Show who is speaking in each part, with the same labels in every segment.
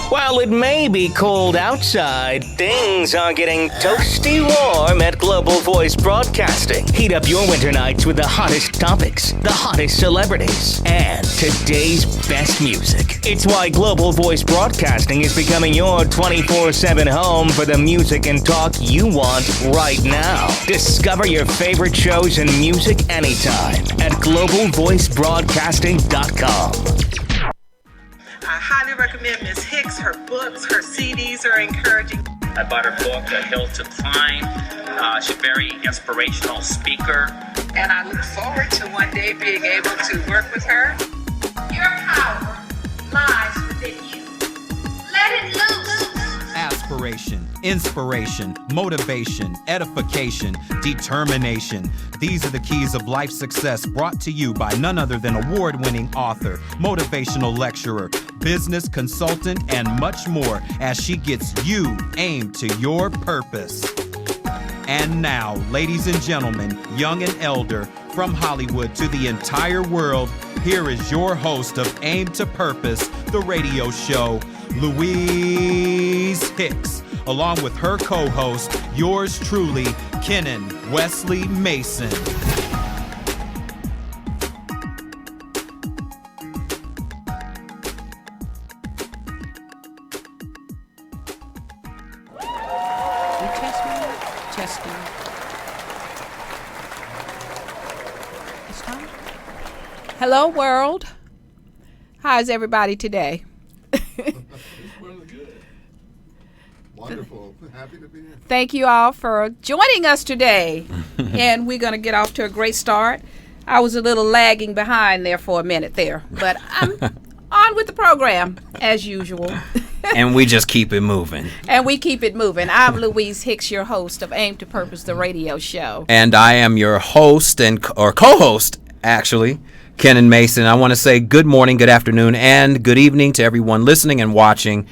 Speaker 1: While it may be cold outside, things are getting toasty warm at Global Voice Broadcasting. Heat up your winter nights with the hottest topics, the hottest celebrities, and today's best music. It's why Global Voice Broadcasting is becoming your 24/7 home for the music and talk you want right now. Discover your favorite shows and music anytime at globalvoicebroadcasting.com.
Speaker 2: I highly recommend Ms. Hicks. Her books, her CDs are encouraging.
Speaker 3: I bought her book, A Hill to Climb. She's a very inspirational speaker.
Speaker 2: And I look forward to one day being able to work with her.
Speaker 4: Your power lies within you. Let it loose.
Speaker 5: Aspiration, inspiration, motivation, edification, determination. These are the keys of life success brought to you by none other than award-winning author, motivational lecturer, business consultant, and much more as she gets you aimed to your purpose. And now, ladies and gentlemen, young and elder, from Hollywood to the entire world, here is your host of Aim to Purpose, the radio show, Louise Hicks, along with her co-host, yours truly, Kennon Wesley Mason.
Speaker 6: Testing. It's time. Hello, world. How's everybody today?
Speaker 7: Really good. Wonderful. Happy to be here.
Speaker 6: Thank you all for joining us today. And we're going to get off to a great start. I was a little lagging behind there for a minute there, but I'm on with the program as usual.
Speaker 5: And we just keep it moving.
Speaker 6: And we keep it moving. I'm Louise Hicks, your host of Aim to Purpose, the radio show.
Speaker 5: And I am your host or co-host, actually, Kennon Mason. I want to say good morning, good afternoon, and good evening to everyone listening and watching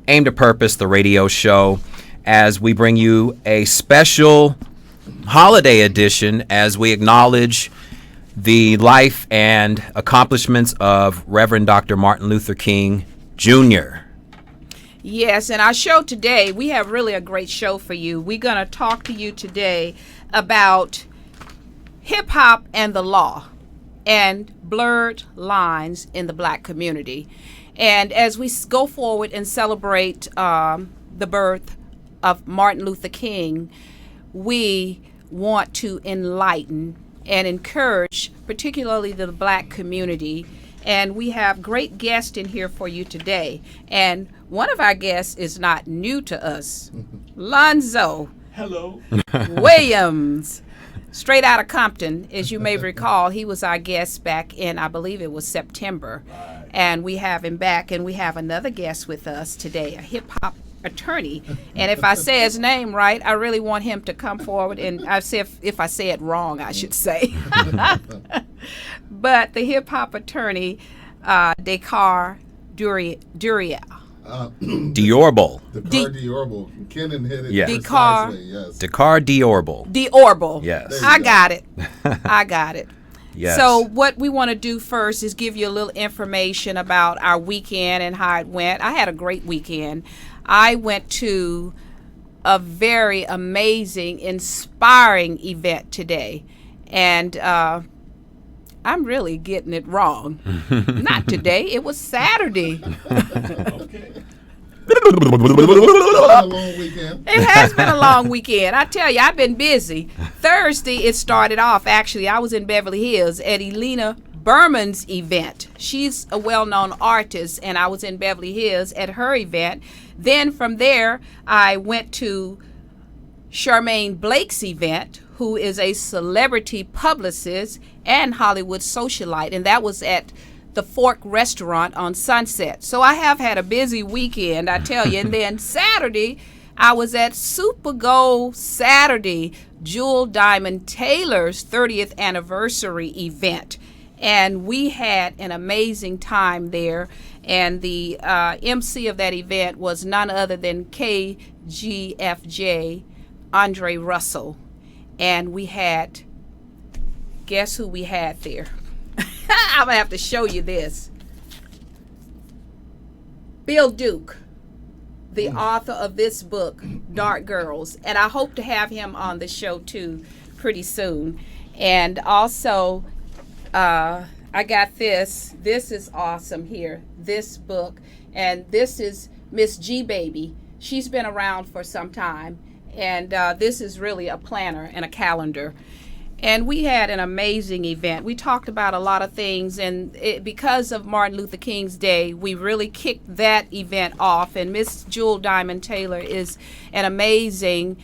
Speaker 5: Aim to Purpose, the radio show, as we bring you a special holiday edition as we acknowledge the life and accomplishments of Reverend Dr. Martin Luther King Jr.
Speaker 6: Yes, and our show today, we have really a great show for you. We're going to talk to you today about hip-hop and the law and blurred lines in the black community. And as we go forward and celebrate the birth of Martin Luther King, we want to enlighten and encourage, particularly the black community. And we have great guests in here for you today. And one of our guests is not new to us. Lonzo.
Speaker 7: Hello.
Speaker 6: Williams. Straight Outta Compton, as you may recall, he was our guest back in, I believe it was September. Right. And we have him back, and we have another guest with us today, a hip-hop attorney. And if I say his name right, I really want him to come forward, and I say if I say it wrong, I should say. But the hip-hop attorney, Dakar Diourbel.
Speaker 5: Diourbel.
Speaker 7: Dakar Diourbel. Kennon hit it
Speaker 6: Dakar.
Speaker 7: precisely, yes.
Speaker 5: Dakar Diourbel.
Speaker 6: Diourbel.
Speaker 5: Yes.
Speaker 6: I got it. I got it.
Speaker 5: Yes.
Speaker 6: So what we want to do first is give you a little information about our weekend and how it went. I had a great weekend. I went to a very amazing, inspiring event today. And I'm really getting it wrong. Not today. It was Saturday.
Speaker 7: Okay. It's been a long weekend.
Speaker 6: It has been a long weekend. I tell you, I've been busy. Thursday, it started off. Actually, I was in Beverly Hills at Elena Berman's event. She's a well-known artist, and I was in Beverly Hills at her event. Then from there, I went to Charmaine Blake's event, who is a celebrity publicist and Hollywood socialite, and that was at the Fork Restaurant on Sunset. So I have had a busy weekend, I tell you. And then Saturday, I was at Super Gold Saturday, Jewel Diamond Taylor's 30th anniversary event. And we had an amazing time there. And the MC of that event was none other than KGFJ, Andre Russell. And we had, guess who we had there? I'm going to have to show you this. Bill Duke. the author of this book, Dark Girls. And I hope to have him on the show, too, pretty soon. And also, I got this. This is awesome here, this book. And this is Miss G Baby. She's been around for some time. And this is really a planner and a calendar. And we had an amazing event. We talked about a lot of things, and because of Martin Luther King's Day, we really kicked that event off. And Miss Jewel Diamond Taylor is an amazing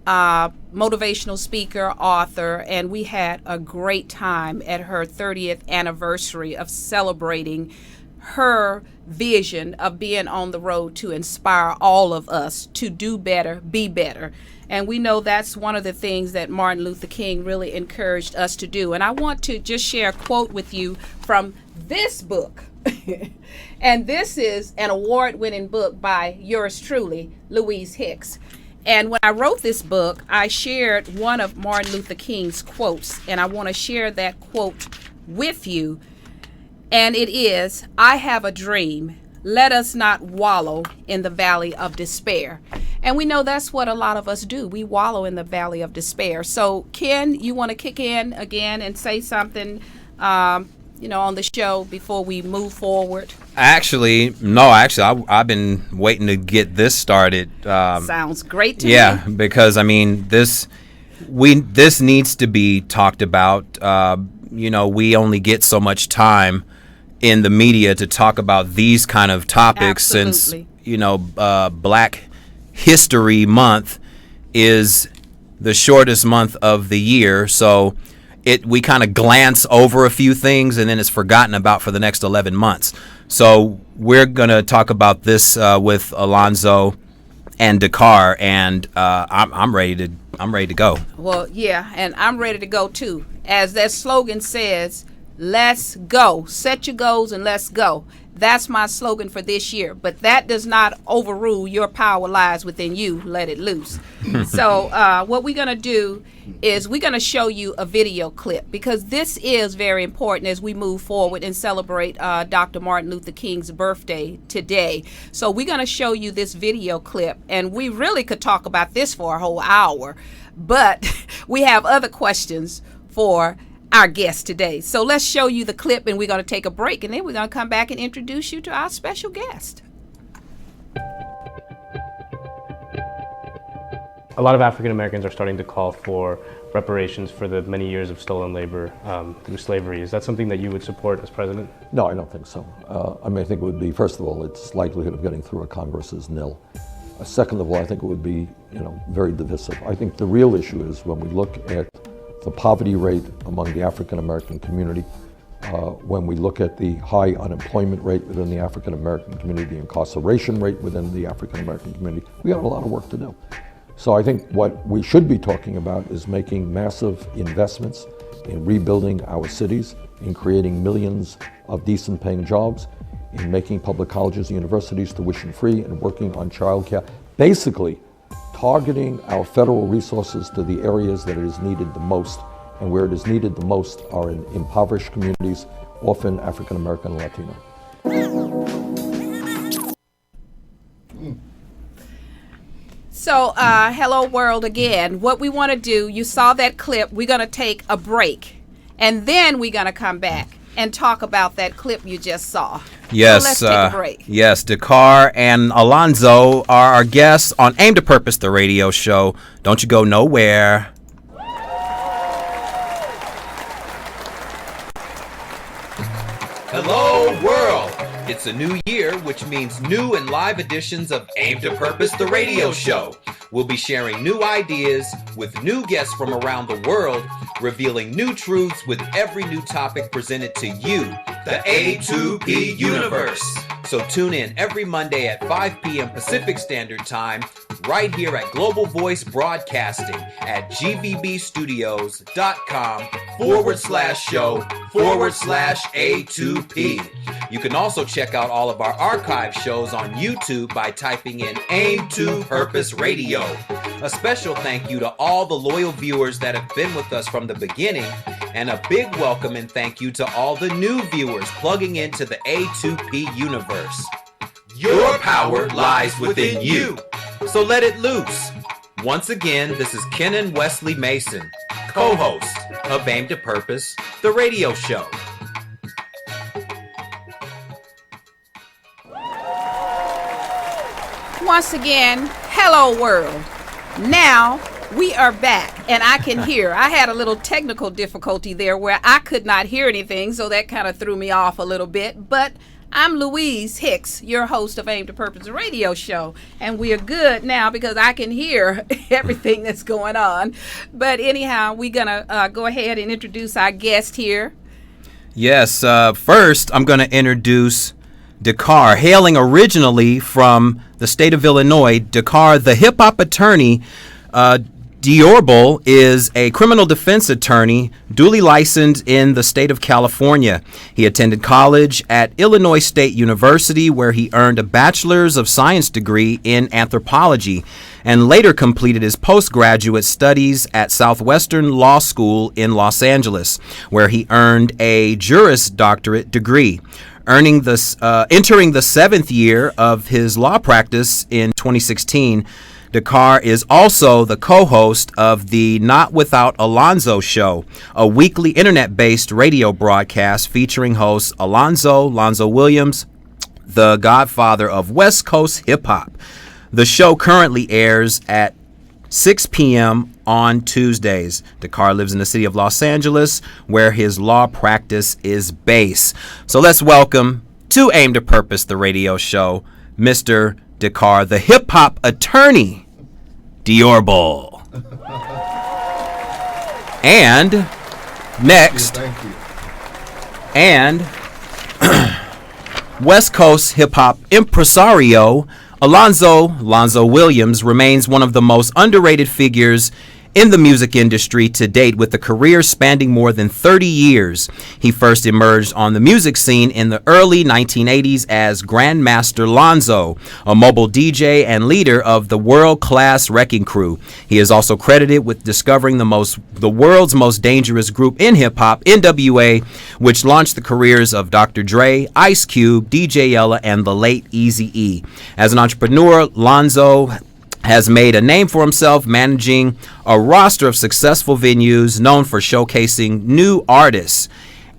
Speaker 6: motivational speaker, author, and we had a great time at her 30th anniversary of celebrating her vision of being on the road to inspire all of us to do better, be better. And we know that's one of the things that Martin Luther King really encouraged us to do. And I want to just share a quote with you from this book. And this is an award-winning book by yours truly, Louise Hicks. And when I wrote this book, I shared one of Martin Luther King's quotes, and I want to share that quote with you. And it is, "I have a dream. Let us not wallow in the valley of despair." And we know that's what a lot of us do. We wallow in the valley of despair. So, Ken, you want to kick in again and say something, on the show before we move forward?
Speaker 5: Actually, I've been waiting to get this started.
Speaker 6: Sounds great to me.
Speaker 5: Yeah, because, I mean, this needs to be talked about. We only get so much time in the media to talk about these kind of topics.
Speaker 6: Absolutely.
Speaker 5: Since Black History Month is the shortest month of the year, so we kind of glance over a few things and then it's forgotten about for the next 11 months. So we're gonna talk about this with Alonzo and Dakar, and I'm ready to go.
Speaker 6: Well, yeah, and I'm ready to go too. As that slogan says, let's go. Set your goals and let's go. That's my slogan for this year. But that does not overrule your power lies within you. Let it loose. So what we're going to do is we're going to show you a video clip, because this is very important as we move forward and celebrate Dr. Martin Luther King's birthday today. So we're going to show you this video clip, and we really could talk about this for a whole hour, but we have other questions for our guest today. So let's show you the clip, and we're going to take a break, and then we're going to come back and introduce you to our special guest.
Speaker 8: A lot of African Americans are starting to call for reparations for the many years of stolen labor through slavery. Is that something that you would support as president?
Speaker 9: No, I don't think so. I think it would be, first of all, its likelihood of getting through a Congress is nil. Second of all, I think it would be, very divisive. I think the real issue is when we look at the poverty rate among the African American community, when we look at the high unemployment rate within the African American community, the incarceration rate within the African American community, we have a lot of work to do. So I think what we should be talking about is making massive investments in rebuilding our cities, in creating millions of decent paying jobs, in making public colleges and universities tuition free, and working on childcare. Basically, targeting our federal resources to the areas that it is needed the most, and where it is needed the most are in impoverished communities, often African American and Latino.
Speaker 6: So, hello world again. What we want to do, you saw that clip, we're going to take a break, and then we're going to come back and talk about that clip you just saw.
Speaker 5: Yes,
Speaker 6: so let's take a break.
Speaker 5: Yes, Dakar and Alonzo are our guests on Aim to Purpose, the radio show. Don't you go nowhere. Hello, world. It's a new year, which means new and live editions of Aim to Purpose, the radio show. We'll be sharing new ideas with new guests from around the world, revealing new truths with every new topic presented to you, the A2P universe. So tune in every Monday at 5 p.m. Pacific Standard Time, right here at Global Voice Broadcasting at gvbstudios.com/show/A2P. You can also check out all of our archive shows on YouTube by typing in Aim to Purpose Radio. A special thank you to all the loyal viewers that have been with us from the beginning, and a big welcome and thank you to all the new viewers plugging into the A2P universe. Your power lies within you. So let it loose. Once again, this is Kennon Wesley Mason, co-host of Aim to Purpose, the radio show.
Speaker 6: Once again, hello world. Now we are back and I can hear. I had a little technical difficulty there where I could not hear anything, so that kind of threw me off a little bit. But I'm Louise Hicks, your host of Aim to Purpose radio show, and we are good now because I can hear everything that's going on. But anyhow, we're gonna go ahead and introduce our guest here.
Speaker 5: Yes, first I'm going to introduce Dakar, hailing originally from the state of Illinois. Dakar, the hip-hop attorney, Diourbel, is a criminal defense attorney duly licensed in the state of California. He attended college at Illinois State University, where he earned a bachelor's of science degree in anthropology and later completed his postgraduate studies at Southwestern Law School in Los Angeles, where he earned a Juris Doctorate degree. Entering the seventh year of his law practice in 2016, Dakar is also the co-host of the Not Without Alonzo show, a weekly internet-based radio broadcast featuring hosts Lonzo Williams, the godfather of West Coast hip-hop. The show currently airs at 6 p.m. on Tuesdays. Dakar lives in the city of Los Angeles, where his law practice is based. So let's welcome to Aim to Purpose, the radio show, Mr. Dakar, the hip-hop attorney, Diourbel. And next,
Speaker 7: Thank you.
Speaker 5: and West Coast hip-hop impresario Lonzo Williams remains one of the most underrated figures in the music industry to date, with a career spanning more than 30 years. He first emerged on the music scene in the early 1980s as Grandmaster Lonzo, a mobile DJ and leader of the world-class Wrecking Crew. He is also credited with discovering the world's most dangerous group in hip-hop, NWA, which launched the careers of Dr. Dre, Ice Cube, DJ Ella, and the late Eazy-E. As an entrepreneur, Lonzo has made a name for himself managing a roster of successful venues known for showcasing new artists,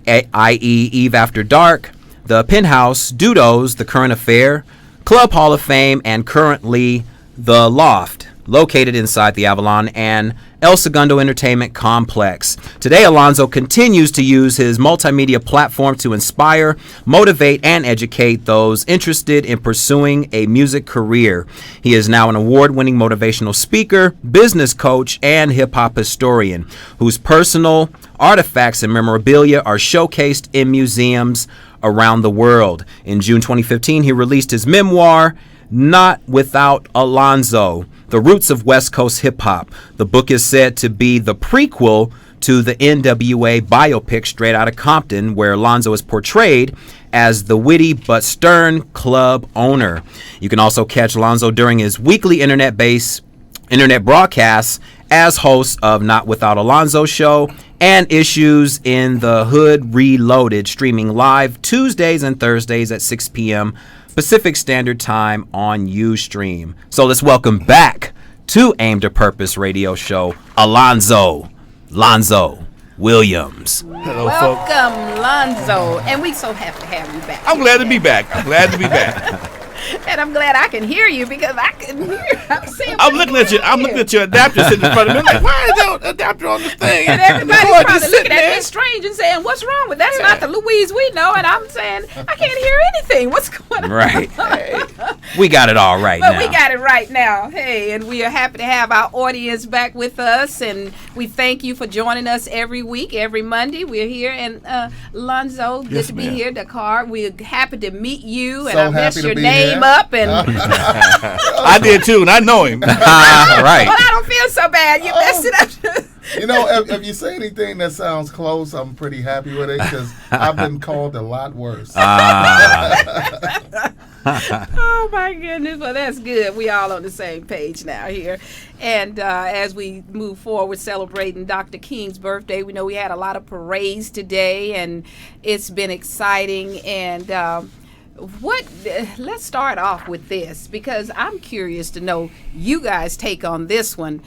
Speaker 5: i.e. Eve After Dark, The Penthouse, Dudos, The Current Affair, Club Hall of Fame, and currently The Loft, located inside the Avalon and El Segundo Entertainment Complex. Today, Alonzo continues to use his multimedia platform to inspire, motivate, and educate those interested in pursuing a music career. He is now an award-winning motivational speaker, business coach, and hip-hop historian, whose personal artifacts and memorabilia are showcased in museums around the world. In June 2015, he released his memoir, Not Without Alonzo: The Roots of West Coast Hip Hop. The book is said to be the prequel to the NWA biopic Straight Outta Compton, where Alonzo is portrayed as the witty but stern club owner. You can also catch Alonzo during his weekly internet broadcasts as host of Not Without Alonzo show and Issues in the Hood Reloaded, streaming live Tuesdays and Thursdays at 6 p.m. Pacific Standard Time on Ustream. So let's welcome back to Aim to Purpose radio show, Lonzo Williams.
Speaker 10: Hello,
Speaker 6: Welcome, Lonzo. And we so happy to have you back.
Speaker 10: I'm glad to be back.
Speaker 6: And I'm glad I can hear you because I couldn't hear.
Speaker 10: I'm looking at your adapter sitting in front of me. I'm like, why is that adapter on this thing?
Speaker 6: And everybody's probably looking at me strange and saying, "What's wrong with that's not the Louise we know?" And I'm saying, "I can't hear anything. What's going on?"
Speaker 5: Right. Hey, we got it all right
Speaker 6: but
Speaker 5: now.
Speaker 6: We got it right now. Hey, and we are happy to have our audience back with us, and we thank you for joining us every week, every Monday. We're here, and Lonzo, good to be here. Dakar, we're happy to meet you, and
Speaker 7: So
Speaker 6: I messed
Speaker 7: happy
Speaker 6: your
Speaker 7: to be
Speaker 6: name
Speaker 7: here.
Speaker 6: up, and
Speaker 10: I did too, and I know him.
Speaker 5: Right.
Speaker 6: well, I don't feel so bad. You messed it up.
Speaker 7: You know, if you say anything that sounds close, I'm pretty happy with it because I've been called a lot worse.
Speaker 6: Oh my goodness, well that's good. We all on the same page now here. And as we move forward celebrating Dr. King's birthday, we know we had a lot of parades today and it's been exciting, and Let's start off with this, because I'm curious to know you guys' take on this one.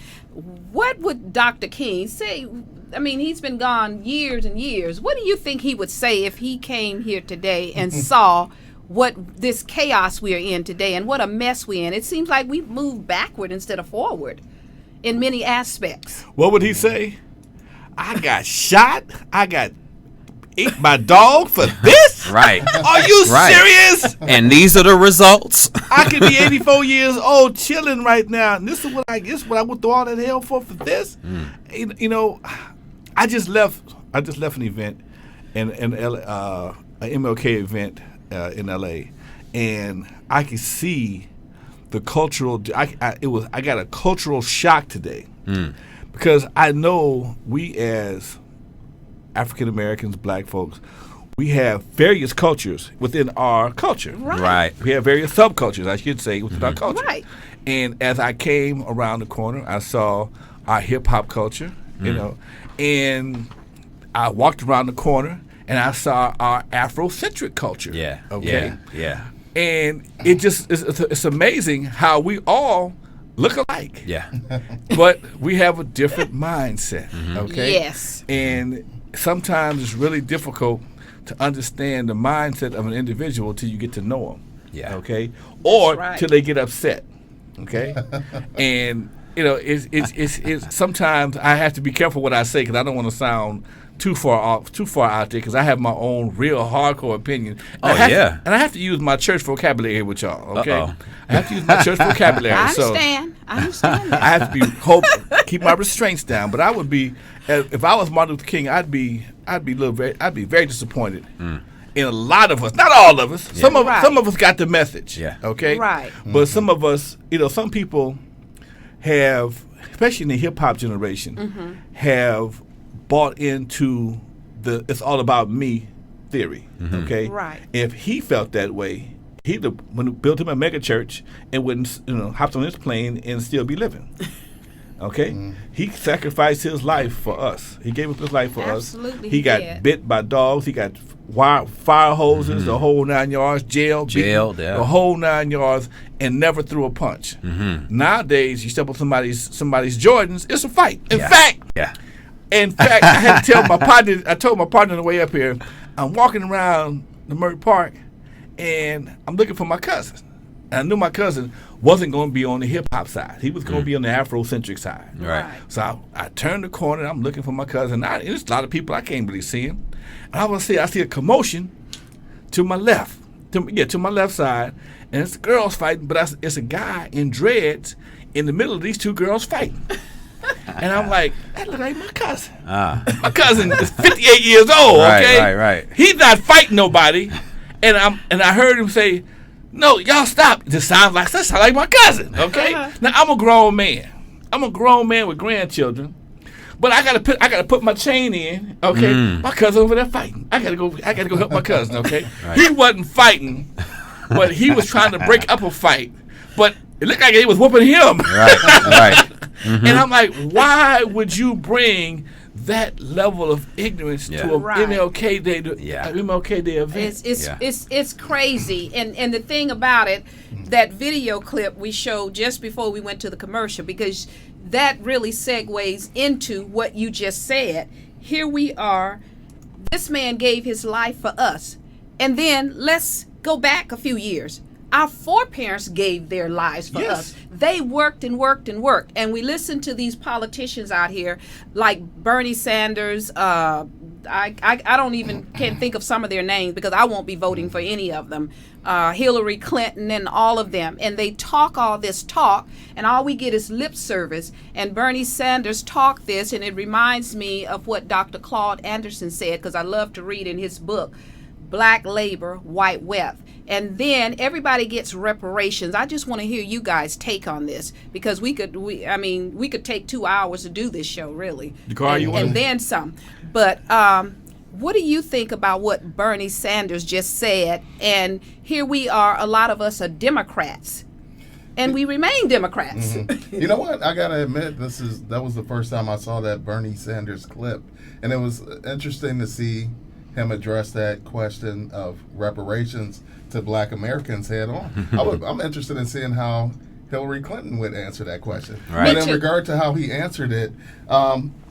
Speaker 6: What would Dr. King say? I mean, he's been gone years and years. What do you think he would say if he came here today and saw what this chaos we're in today and what a mess we're in? It seems like we've moved backward instead of forward in many aspects.
Speaker 10: What would he say? I got shot. I got ate my dog for this?
Speaker 11: Right.
Speaker 10: Are you serious?
Speaker 11: And these are the results.
Speaker 10: I could be 84 years old, chilling right now, and this is what I went through all that hell for this. You know, I just left an event in LA, an MLK event in LA, and I could see the cultural. I got a cultural shock today because I know we as African Americans, Black folks, we have various cultures within our culture.
Speaker 11: Right.
Speaker 10: We have various subcultures, I should say, within our culture.
Speaker 6: Right.
Speaker 10: And as I came around the corner, I saw our hip hop culture, you know, and I walked around the corner and I saw our Afrocentric culture.
Speaker 11: Yeah.
Speaker 10: Okay.
Speaker 11: Yeah.
Speaker 10: And it just it's amazing how we all look alike.
Speaker 11: Yeah.
Speaker 10: But we have a different mindset. Okay.
Speaker 6: Yes.
Speaker 10: And sometimes it's really difficult to understand the mindset of an individual till you get to know them.
Speaker 11: Yeah.
Speaker 10: Okay. Or
Speaker 6: right.
Speaker 10: till they get upset. Okay. And you know, it's sometimes I have to be careful what I say because I don't want to sound too far out there because I have my own real hardcore opinion. And I have to use my church vocabulary here with y'all. Okay. I have to use my church vocabulary.
Speaker 6: I understand that.
Speaker 10: I have to keep my restraints down. But I would be, if I was Martin Luther King, I'd be very disappointed in a lot of us. Not all of us.
Speaker 11: Yeah.
Speaker 10: Some of us got the message.
Speaker 11: Yeah.
Speaker 10: Okay.
Speaker 6: Right.
Speaker 10: But some of us, some people have, especially in the hip hop generation, have bought into the "it's all about me" theory. Okay.
Speaker 6: Right.
Speaker 10: If he felt that way, he'd have built him a mega church and wouldn't, hopped on his plane and still be living. Okay. He sacrificed his life for us. He gave up his life for us.
Speaker 6: Absolutely,
Speaker 10: He got bit by dogs. He got fire hoses, the whole 9 yards, jail, the whole 9 yards, and never threw a punch. Nowadays, you step on somebody's Jordans, it's a fight. In fact, I had to tell my partner. I told my partner on the way up here, I'm walking around the Murray Park, and I'm looking for my cousin. And I knew my cousin wasn't going to be on the hip hop side. He was going to be on the Afrocentric side.
Speaker 11: Right.
Speaker 10: So I turned the corner, and I'm looking for my cousin. And there's a lot of people I can't really see him. And I see a commotion to my left, to my left side, and it's girls fighting, but it's a guy in dreads in the middle of these two girls fighting. And I'm like, that look like my cousin. My cousin is 58 years old. Okay,
Speaker 11: right.
Speaker 10: He's not fighting nobody. And I heard him say, "No, y'all stop. This sounds like my cousin." Okay. Now I'm a grown man. I'm a grown man with grandchildren. But I gotta put my chain in, okay? My cousin over there fighting. I gotta go help my cousin, okay? Right. He wasn't fighting, but he was trying to break up a fight. But it looked like he was whooping him.
Speaker 11: Right.
Speaker 10: And I'm like, why would you bring that level of ignorance to a MLK Day MLK Day event?
Speaker 6: It's crazy. And the thing about it, that video clip we showed just before we went to the commercial, because that really segues into what you just said. Here we are. This man gave his life for us. And then let's go back a few years. Our foreparents gave their lives for us. They worked and worked and worked. And we listen to these politicians out here like Bernie Sanders. I can't think of some of their names because I won't be voting for any of them. Hillary Clinton and all of them. And they talk all this talk and all we get is lip service. And Bernie Sanders talked this, and it reminds me of what Dr. Claude Anderson said, because I love to read in his book, Black Labor, White Wealth. And then everybody gets reparations. I just want to hear you guys' take on this, because we could take 2 hours to do this show, really.
Speaker 10: Dakar,
Speaker 6: and then some. But what do you think about what Bernie Sanders just said? And here we are, a lot of us are Democrats, and we remain Democrats.
Speaker 7: You know what? I gotta admit, that was the first time I saw that Bernie Sanders clip, and it was interesting to see him address that question of reparations to Black Americans head on. I'm interested in seeing how Hillary Clinton would answer that question.
Speaker 11: Right.
Speaker 7: But in regard to how he answered it,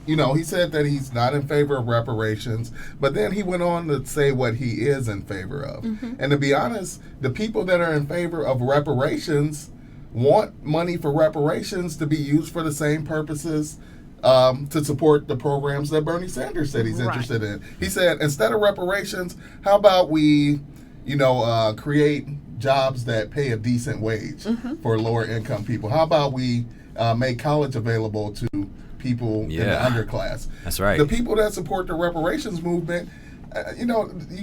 Speaker 7: he said that he's not in favor of reparations, but then he went on to say what he is in favor of. And to be honest, the people that are in favor of reparations want money for reparations to be used for the same purposes to support the programs that Bernie Sanders said he's interested in. He said, instead of reparations, how about we, create jobs that pay a decent wage for lower income people? How about we make college available to people in the underclass?
Speaker 11: That's right.
Speaker 7: The people that support the reparations movement, you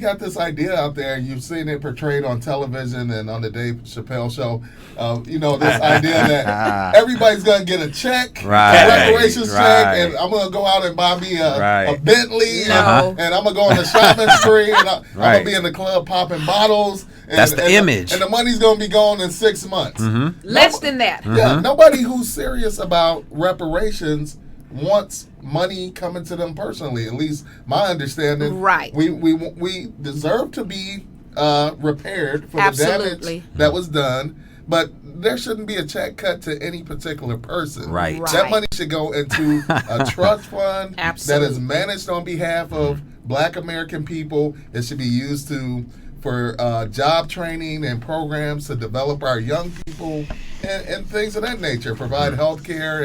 Speaker 7: got this idea out there. You've seen it portrayed on television and on the Dave Chappelle show. This idea that everybody's going to get a check, a reparations check, and I'm going to go out and buy me a Bentley, and I'm going to go on a shopping spree, and I'm going to be in the club popping bottles. And,
Speaker 11: That's the image.
Speaker 7: And the money's going to be gone in 6 months.
Speaker 6: Less than that.
Speaker 7: Yeah, nobody who's serious about reparations wants money coming to them personally. At least my understanding.
Speaker 6: Right.
Speaker 7: We deserve to be repaired for the damage that was done, but there shouldn't be a check cut to any particular person.
Speaker 11: Right.
Speaker 7: That money should go into a trust fund that is managed on behalf of Black American people. It should be used for job training and programs to develop our young people and things of that nature, provide health care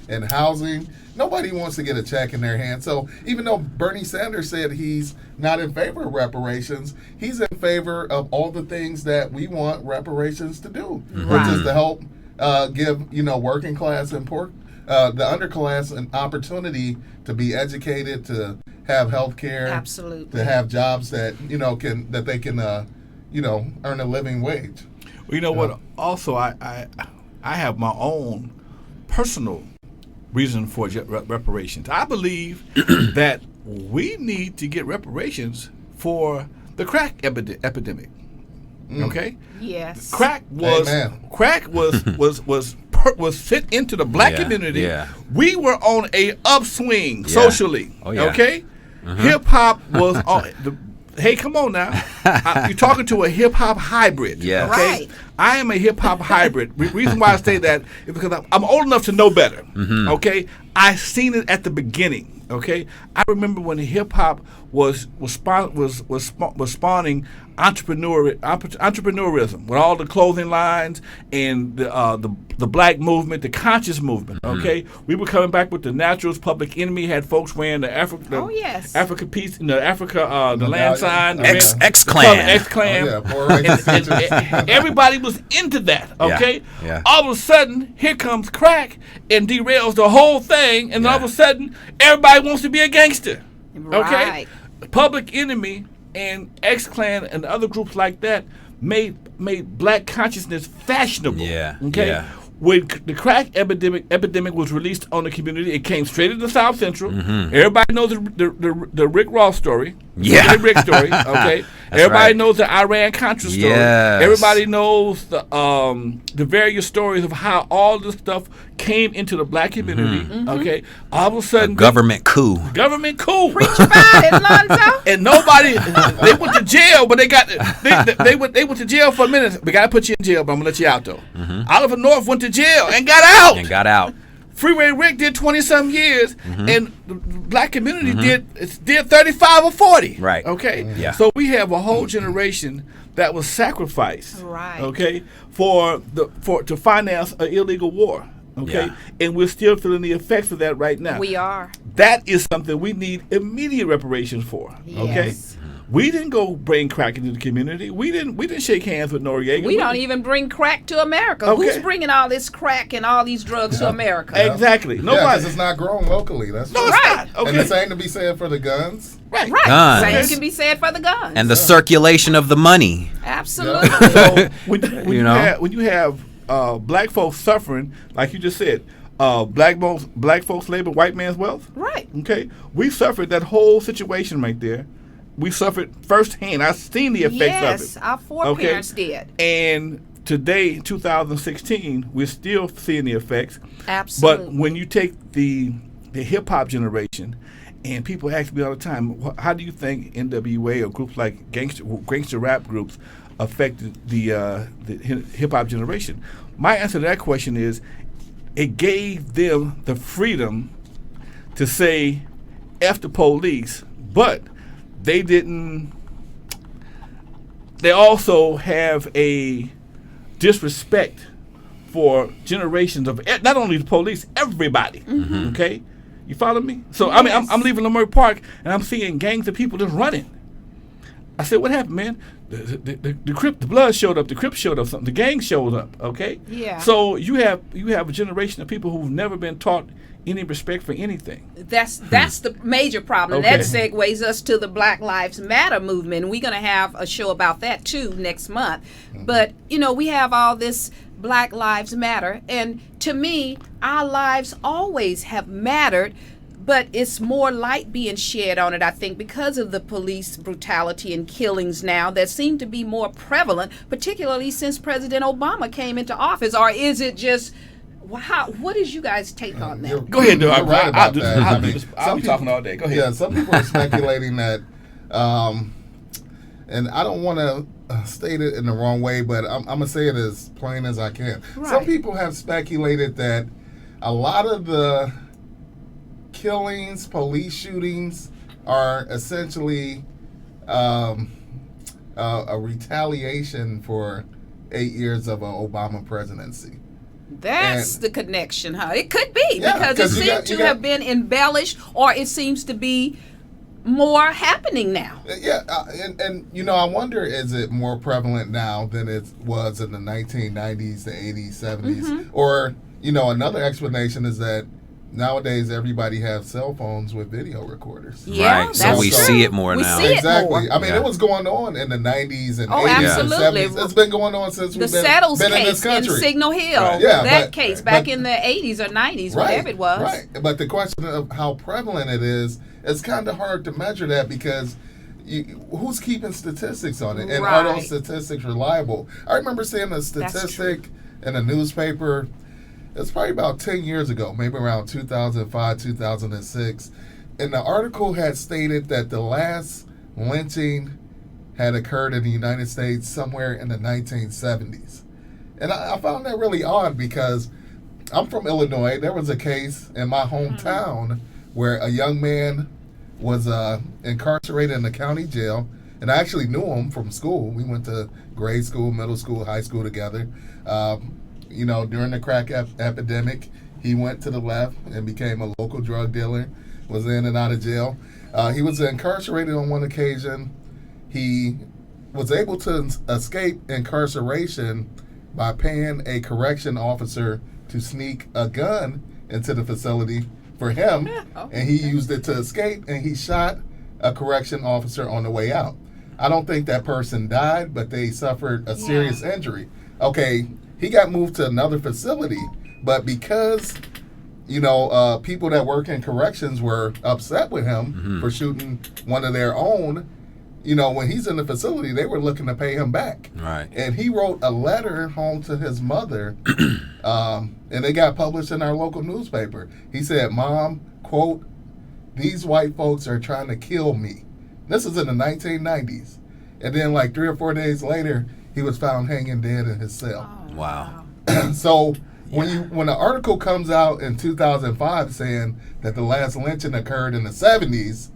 Speaker 7: and housing. Nobody wants to get a check in their hand. So even though Bernie Sanders said he's not in favor of reparations, he's in favor of all the things that we want reparations to do, which is to help give working class and poor, the underclass, an opportunity to be educated, to have health care, to have jobs that they can earn a living wage.
Speaker 10: Well, you know what? Also, I have my own personal reason for reparations. I believe that we need to get reparations for the crack epidemic. Okay.
Speaker 6: Yes.
Speaker 10: Crack was fit into the Black community. Yeah. We were on a upswing socially. Oh, yeah. Okay. Hip hop was on the. Hey, come on now. You're talking to a hip hop hybrid.
Speaker 11: Yeah.
Speaker 10: Okay?
Speaker 6: Right.
Speaker 10: I am a hip hop hybrid. Reason why I say that is because I'm old enough to know better. Okay. I seen it at the beginning. Okay. I remember when hip hop was spawning entrepreneurism with all the clothing lines and the Black movement, the conscious movement. Okay, we were coming back with the Naturals, Public Enemy, had folks wearing the Africa piece, the land sign,
Speaker 11: X Clan,
Speaker 10: and everybody was into that. Okay, all of a sudden here comes crack and derails the whole thing, and all of a sudden everybody wants to be a gangster. Okay, Public Enemy and X-Clan and other groups like that made Black consciousness fashionable. Yeah. Okay. Yeah. When the crack epidemic was released on the community, it came straight into South Central. Everybody knows the Rick Ross story.
Speaker 11: Yeah.
Speaker 10: The Rick story. Okay. Everybody knows the Iran-Contra story.
Speaker 11: Yes.
Speaker 10: Everybody knows the various stories of how all this stuff came into the Black community. Okay. All of a sudden,
Speaker 11: government coup.
Speaker 10: Preach
Speaker 6: about it, Lonzo.
Speaker 10: And nobody, they went to jail, but they went to jail for a minute. We got to put you in jail, but I'm gonna let you out though. Oliver North went to jail and got out. Freeway Rick did 20-some years, and the Black community did 35 or 40.
Speaker 11: Right.
Speaker 10: Okay.
Speaker 11: Yeah.
Speaker 10: So we have a whole generation that was sacrificed.
Speaker 6: Right.
Speaker 10: Okay. To finance an illegal war. Okay. Yeah. And we're still feeling the effects of that right now.
Speaker 6: We are.
Speaker 10: That is something we need immediate reparations for. Okay.
Speaker 6: Yes.
Speaker 10: We didn't go bring crack into the community. We didn't shake hands with Noriega.
Speaker 6: We don't even bring crack to America.
Speaker 10: Okay.
Speaker 6: Who's bringing all this crack and all these drugs to America?
Speaker 10: Exactly.
Speaker 7: Nobody. Because it's not grown locally. That's
Speaker 10: no, it's not. Okay.
Speaker 7: And the same to be said for the guns.
Speaker 6: Right.
Speaker 11: Guns.
Speaker 6: Same can be said for the guns.
Speaker 11: And the circulation of the money.
Speaker 6: Absolutely.
Speaker 10: So when you have Black folks suffering, like you just said, Black folks labor white man's wealth.
Speaker 6: Right.
Speaker 10: Okay. We suffered that whole situation right there. We suffered firsthand. I've seen the effects of it.
Speaker 6: Yes, our foreparents did.
Speaker 10: And today, 2016, we're still seeing the effects.
Speaker 6: Absolutely.
Speaker 10: But when you take the hip hop generation And people ask me all the time, how do you think NWA or groups like gangster rap groups affected the hip hop generation? My answer to that question is, it gave them the freedom to say F the police, but they didn't. They also have a disrespect for generations of not only the police, everybody.
Speaker 6: Mm-hmm.
Speaker 10: Okay, you follow me? So
Speaker 6: Yes.
Speaker 10: I mean, I'm leaving Leimert Park and I'm seeing gangs of people just running. I said, "What happened, man? The blood showed up, the Crips showed up, something. The gang showed up. Okay,
Speaker 6: Yeah.
Speaker 10: So you have a generation of people who've never been taught any respect for anything.
Speaker 6: That's the major problem.
Speaker 10: Okay.
Speaker 6: That segues us to the Black Lives Matter movement. We're going to have a show about that too next month. But, we have all this Black Lives Matter. And to me, our lives always have mattered, but it's more light being shed on it, I think, because of the police brutality and killings now that seem to be more prevalent, particularly since President Obama came into office. Or is it just... what is you guys' take on that?
Speaker 10: Go ahead,
Speaker 7: You're right about that.
Speaker 10: I'll be talking all day. Go ahead.
Speaker 7: Yeah, some people are speculating that, and I don't want to state it in the wrong way, but I'm going to say it as plain as I can.
Speaker 6: Right.
Speaker 7: Some people have speculated that a lot of the killings, police shootings, are essentially a retaliation for 8 years of an Obama presidency.
Speaker 6: That's the connection, huh? It could be,
Speaker 7: Yeah,
Speaker 6: because it seems to have been embellished, or it seems to be more happening now.
Speaker 7: Yeah, and I wonder, is it more prevalent now than it was in the 1990s, the 80s, 70s?
Speaker 6: Mm-hmm.
Speaker 7: Or, another explanation is that nowadays everybody has cell phones with video recorders.
Speaker 6: Yeah,
Speaker 11: right, so we see it more now.
Speaker 6: See it
Speaker 7: Exactly.
Speaker 6: more.
Speaker 7: I mean, it was going on in the 90s and 80s
Speaker 6: absolutely.
Speaker 7: and 70s. It's been going on since
Speaker 6: The
Speaker 7: we've been
Speaker 6: Settles
Speaker 7: in this
Speaker 6: case in
Speaker 7: country.
Speaker 6: Signal Hill,
Speaker 7: Right. Yeah,
Speaker 6: that case back in the 80s or 90s, whatever it was.
Speaker 7: Right, but the question of how prevalent it is, it's kind of hard to measure that because who's keeping statistics on it? And are those statistics reliable? I remember seeing a statistic in a newspaper. It's probably about 10 years ago, maybe around 2005, 2006. And the article had stated that the last lynching had occurred in the United States somewhere in the 1970s. And I found that really odd because I'm from Illinois. There was a case in my hometown where a young man was incarcerated in the county jail. And I actually knew him from school. We went to grade school, middle school, high school together. During the crack epidemic, he went to the left and became a local drug dealer, was in and out of jail. He was incarcerated on one occasion. He was able to escape incarceration by paying a correction officer to sneak a gun into the facility for him, and he used it to escape, and he shot a correction officer on the way out. I don't think that person died, but they suffered a serious injury. Okay, he got moved to another facility, but because people that work in corrections were upset with him for shooting one of their own, when he's in the facility, they were looking to pay him back.
Speaker 11: Right.
Speaker 7: And he wrote a letter home to his mother, and they got published in our local newspaper. He said, "Mom, quote, these white folks are trying to kill me." This is in the 1990s. And then like 3 or 4 days later, he was found hanging dead in his cell.
Speaker 6: Oh,
Speaker 11: wow.
Speaker 7: So when the article comes out in 2005 saying that the last lynching occurred in the 70s,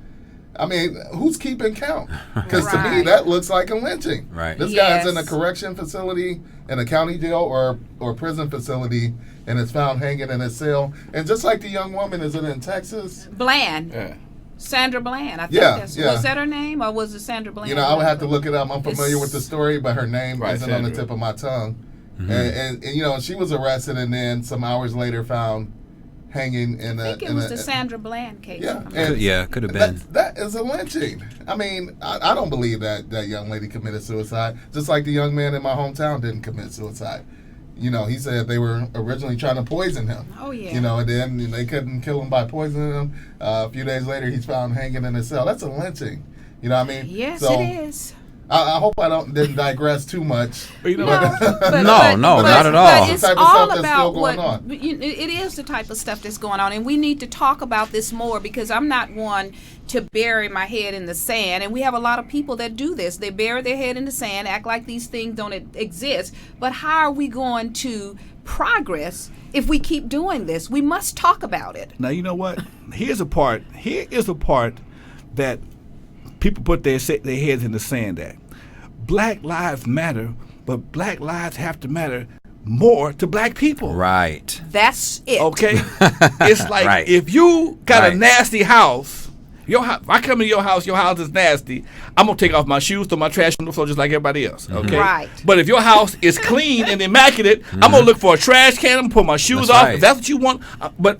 Speaker 7: I mean, who's keeping count? Because to me, that looks like a lynching.
Speaker 11: Right.
Speaker 7: This guy's in a correction facility, in a county jail or prison facility, and is found hanging in his cell. And just like the young woman, is it in Texas?
Speaker 6: Bland.
Speaker 10: Yeah.
Speaker 6: Sandra Bland. I think was that her name, or was it Sandra Bland?
Speaker 7: I would have to look it up. I'm familiar with the story, but her name isn't on the tip of my tongue. And she was arrested and then some hours later found hanging in
Speaker 6: I think it was the Sandra Bland case.
Speaker 7: Yeah,
Speaker 11: could have been.
Speaker 7: That is a lynching. I mean, I don't believe that young lady committed suicide, just like the young man in my hometown didn't commit suicide. He said they were originally trying to poison him.
Speaker 6: Oh, yeah.
Speaker 7: And then they couldn't kill him by poisoning him. A few days later, he's found hanging in his cell. That's a lynching. You know what I mean?
Speaker 6: Yes,
Speaker 7: so,
Speaker 6: it is.
Speaker 7: I hope I didn't digress too much.
Speaker 11: No, not at all.
Speaker 6: But it's all about what it is the type of stuff that's going on, and we need to talk about this more because I'm not one to bury my head in the sand, and we have a lot of people that do this. They bury their head in the sand, act like these things don't exist. But how are we going to progress if we keep doing this? We must talk about it.
Speaker 10: Now, you know what? Here is a part that people put their heads in the sand at. Black lives matter, but black lives have to matter more to black people.
Speaker 11: Right.
Speaker 6: That's it.
Speaker 10: Okay? It's like if you got a nasty house, if I come into your house is nasty, I'm going to take off my shoes, throw my trash on the floor just like everybody else. Okay?
Speaker 6: Right.
Speaker 10: But if your house is clean and immaculate, I'm going to look for a trash can, I'm going to put my shoes off. If that's what you want. But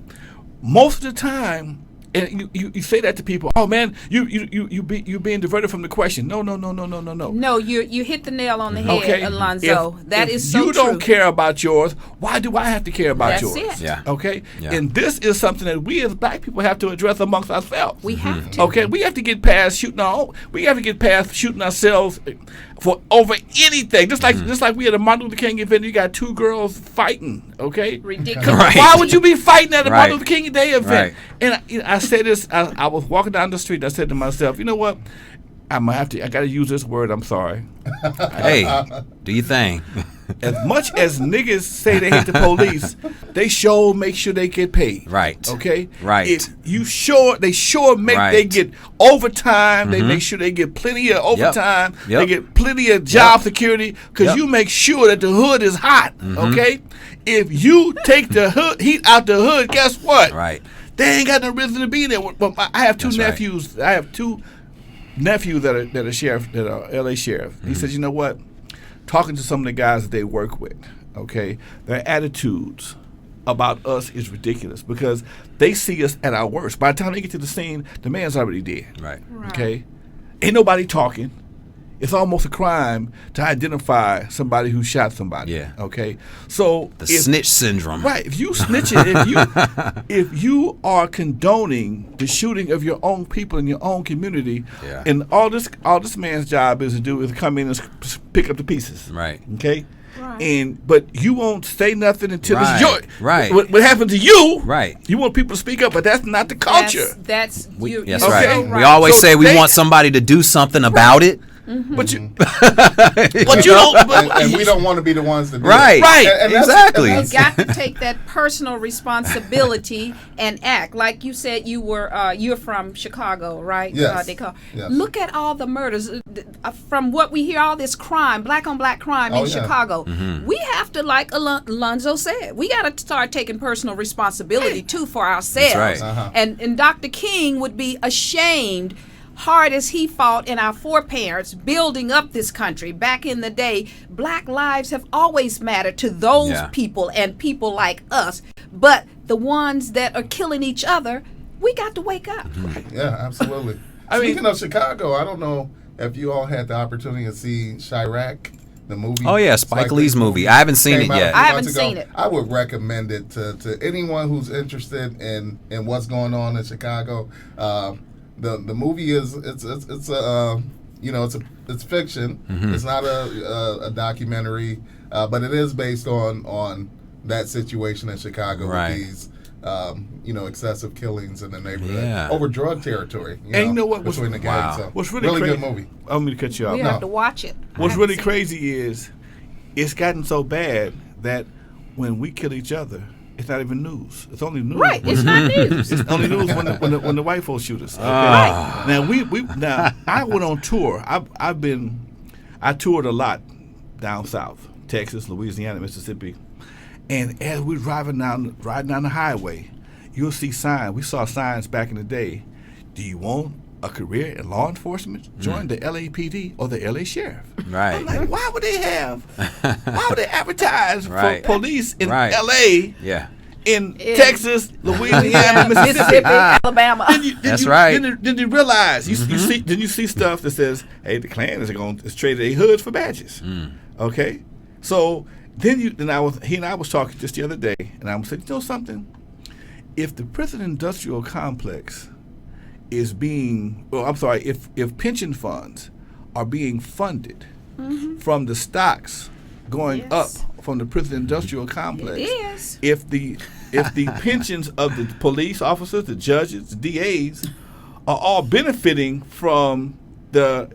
Speaker 10: most of the time, and you say that to people, oh man, you being diverted from the question. No.
Speaker 6: No, you hit the nail on the head, Alonzo. That is so true.
Speaker 10: You don't care about yours, why do I have to care about yours?
Speaker 6: That's it.
Speaker 11: Yeah.
Speaker 10: Okay?
Speaker 11: Yeah.
Speaker 10: And this is something that we as black people have to address amongst ourselves.
Speaker 6: We have to.
Speaker 10: Okay? We have to get past shooting ourselves for over anything. Just like we had a Martin Luther King event, you got two girls fighting, okay?
Speaker 6: Ridiculous.
Speaker 11: Right.
Speaker 10: Why would you be fighting at a Martin Luther King Day event?
Speaker 11: Right.
Speaker 10: And I said this, I was walking down the street and I said to myself, you know what? I gotta use this word, I'm sorry.
Speaker 11: Hey, do your thing.
Speaker 10: As much as niggas say they hate the police, they sure make sure they get paid.
Speaker 11: Right.
Speaker 10: Okay?
Speaker 11: Right.
Speaker 10: They get overtime, they make sure they get plenty of overtime, they get plenty of job security, because you make sure that the hood is hot. Okay? If you take the heat out the hood, guess what?
Speaker 11: Right.
Speaker 10: They ain't got no reason to be there. Well, I have two nephews. I have two nephews that are sheriff, that are LA sheriff. He says, you know what? Talking to some of the guys that they work with, okay, their attitudes about us is ridiculous because they see us at our worst. By the time they get to the scene, the man's already dead.
Speaker 11: Right.
Speaker 10: Okay? Ain't nobody talking. It's almost a crime to identify somebody who shot somebody.
Speaker 11: Yeah.
Speaker 10: Okay? So
Speaker 11: the snitch syndrome.
Speaker 10: Right. If you snitching, if you are condoning the shooting of your own people in your own community, and all this man's job is to do is come in and pick up the pieces.
Speaker 11: Right.
Speaker 10: Okay?
Speaker 6: Right.
Speaker 10: But you won't say nothing until it's your
Speaker 11: right.
Speaker 10: What happened to you?
Speaker 11: Right.
Speaker 10: You want people to speak up, but that's not the culture.
Speaker 6: That's
Speaker 11: right.
Speaker 6: So
Speaker 11: We always say we want somebody to do something about it.
Speaker 10: But you,
Speaker 7: but you don't. And we don't want to be the ones to do it.
Speaker 11: Right.
Speaker 7: And
Speaker 11: exactly.
Speaker 6: You got to take that personal responsibility and act like you said. You're from Chicago, right?
Speaker 7: Yes.
Speaker 6: Dakar.
Speaker 7: Yes.
Speaker 6: Look at all the murders. From what we hear, all this crime, black on black crime in Chicago. We have to, like Alonzo said, we got to start taking personal responsibility too for ourselves.
Speaker 11: That's right.
Speaker 6: And Dr. King would be ashamed. Hard as he fought and our foreparents building up this country back in the day, black lives have always mattered to those people and people like us. But the ones that are killing each other, we got to wake up.
Speaker 7: Yeah, absolutely. Speaking of Chicago, I don't know if you all had the opportunity to see Chirac, the movie.
Speaker 11: Oh yeah, Spike Lee's movie. I haven't seen it yet.
Speaker 6: I haven't seen it.
Speaker 7: I would recommend it to anyone who's interested in what's going on in Chicago. The movie is it's fiction. It's not a documentary, but it is based on that situation in Chicago with these excessive killings in the neighborhood over drug territory.
Speaker 10: You know what?
Speaker 7: Between the gangs. So
Speaker 10: what's really
Speaker 7: good movie.
Speaker 10: I'm going to cut you off.
Speaker 6: We have to watch it.
Speaker 10: What's really crazy is it's gotten so bad that when we kill each other, it's not even news. It's only news.
Speaker 6: Right, it's not news.
Speaker 10: It's only news when the white folks shoot us. Okay? Right. Now I went on tour. I toured a lot down south, Texas, Louisiana, Mississippi, and as we're riding down the highway, you'll see signs. We saw signs back in the day. Do you want a career in law enforcement? Join the LAPD or the LA Sheriff.
Speaker 11: Right.
Speaker 10: I'm like, why would they advertise for police in LA?
Speaker 11: Yeah.
Speaker 10: In Texas, Louisiana, Mississippi,
Speaker 6: Alabama.
Speaker 11: That's right.
Speaker 10: Then you realize you see stuff that says, "Hey, the Klan is trading their hoods for badges." Okay, so then he and I was talking just the other day, and I was saying, you know something? If the prison industrial complex is if pension funds are being funded from the stocks going up from the prison industrial complex.
Speaker 6: It is.
Speaker 10: If the pensions of the police officers, the judges, the DAs are all benefiting from the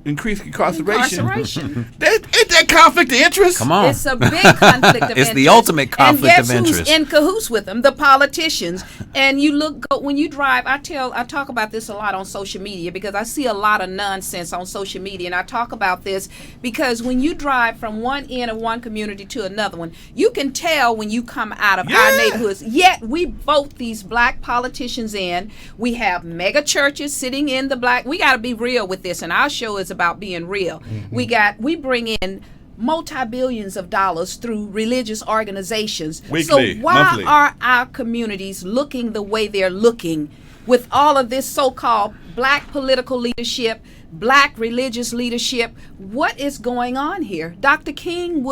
Speaker 10: increased incarceration. Ain't that conflict of interest?
Speaker 11: Come on.
Speaker 6: It's a big conflict of interest.
Speaker 11: It's the ultimate conflict of interest.
Speaker 6: And guess who's in cahoots with them? The politicians. And you when you drive, I talk about this a lot on social media because I see a lot of nonsense on social media. And I talk about this because when you drive from one end of one community to another one, you can tell when you come out of our neighborhoods. Yet we vote these black politicians in. We have mega churches sitting in the black. We got to be real with this. And our show is about being real. We bring in multi-billions of dollars through religious organizations.
Speaker 10: Weekly,
Speaker 6: so why
Speaker 10: monthly.
Speaker 6: are our communities looking the way they're looking with all of this so-called black political leadership, black religious leadership? What is going on here? Dr. King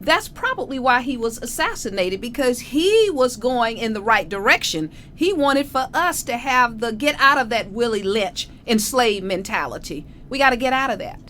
Speaker 6: that's probably why he was assassinated, because he was going in the right direction. He wanted for us to have get out of that Willie Lynch enslaved mentality. We got to get out of that.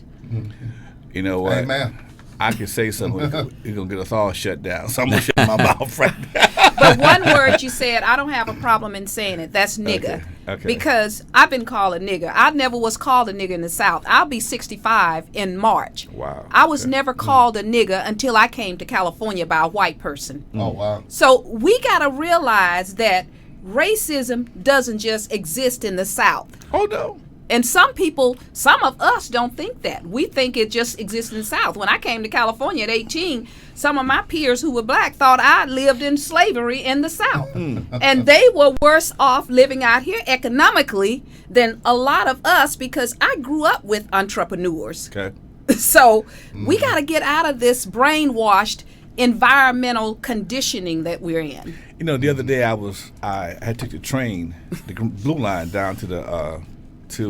Speaker 10: You know what?
Speaker 7: Amen.
Speaker 10: I can say something. You're going to get us all shut down. So I'm going to shut my mouth right now.
Speaker 6: But one word you said, I don't have a problem in saying it. That's nigga.
Speaker 10: Okay.
Speaker 6: Because I've been called a nigga. I never was called a nigga in the South. I'll be 65 in March.
Speaker 10: Wow.
Speaker 6: I was never called a nigga until I came to California by a white person.
Speaker 7: Oh, wow.
Speaker 6: So we got to realize that racism doesn't just exist in the South.
Speaker 10: Oh, no.
Speaker 6: And some of us don't think that. We think it just exists in the South. When I came to California at 18, some of my peers who were black thought I lived in slavery in the South. And they were worse off living out here economically than a lot of us because I grew up with entrepreneurs.
Speaker 10: Okay.
Speaker 6: So we got to get out of this brainwashed environmental conditioning that we're in.
Speaker 10: You know, the other day I had took the train, the Blue Line, down to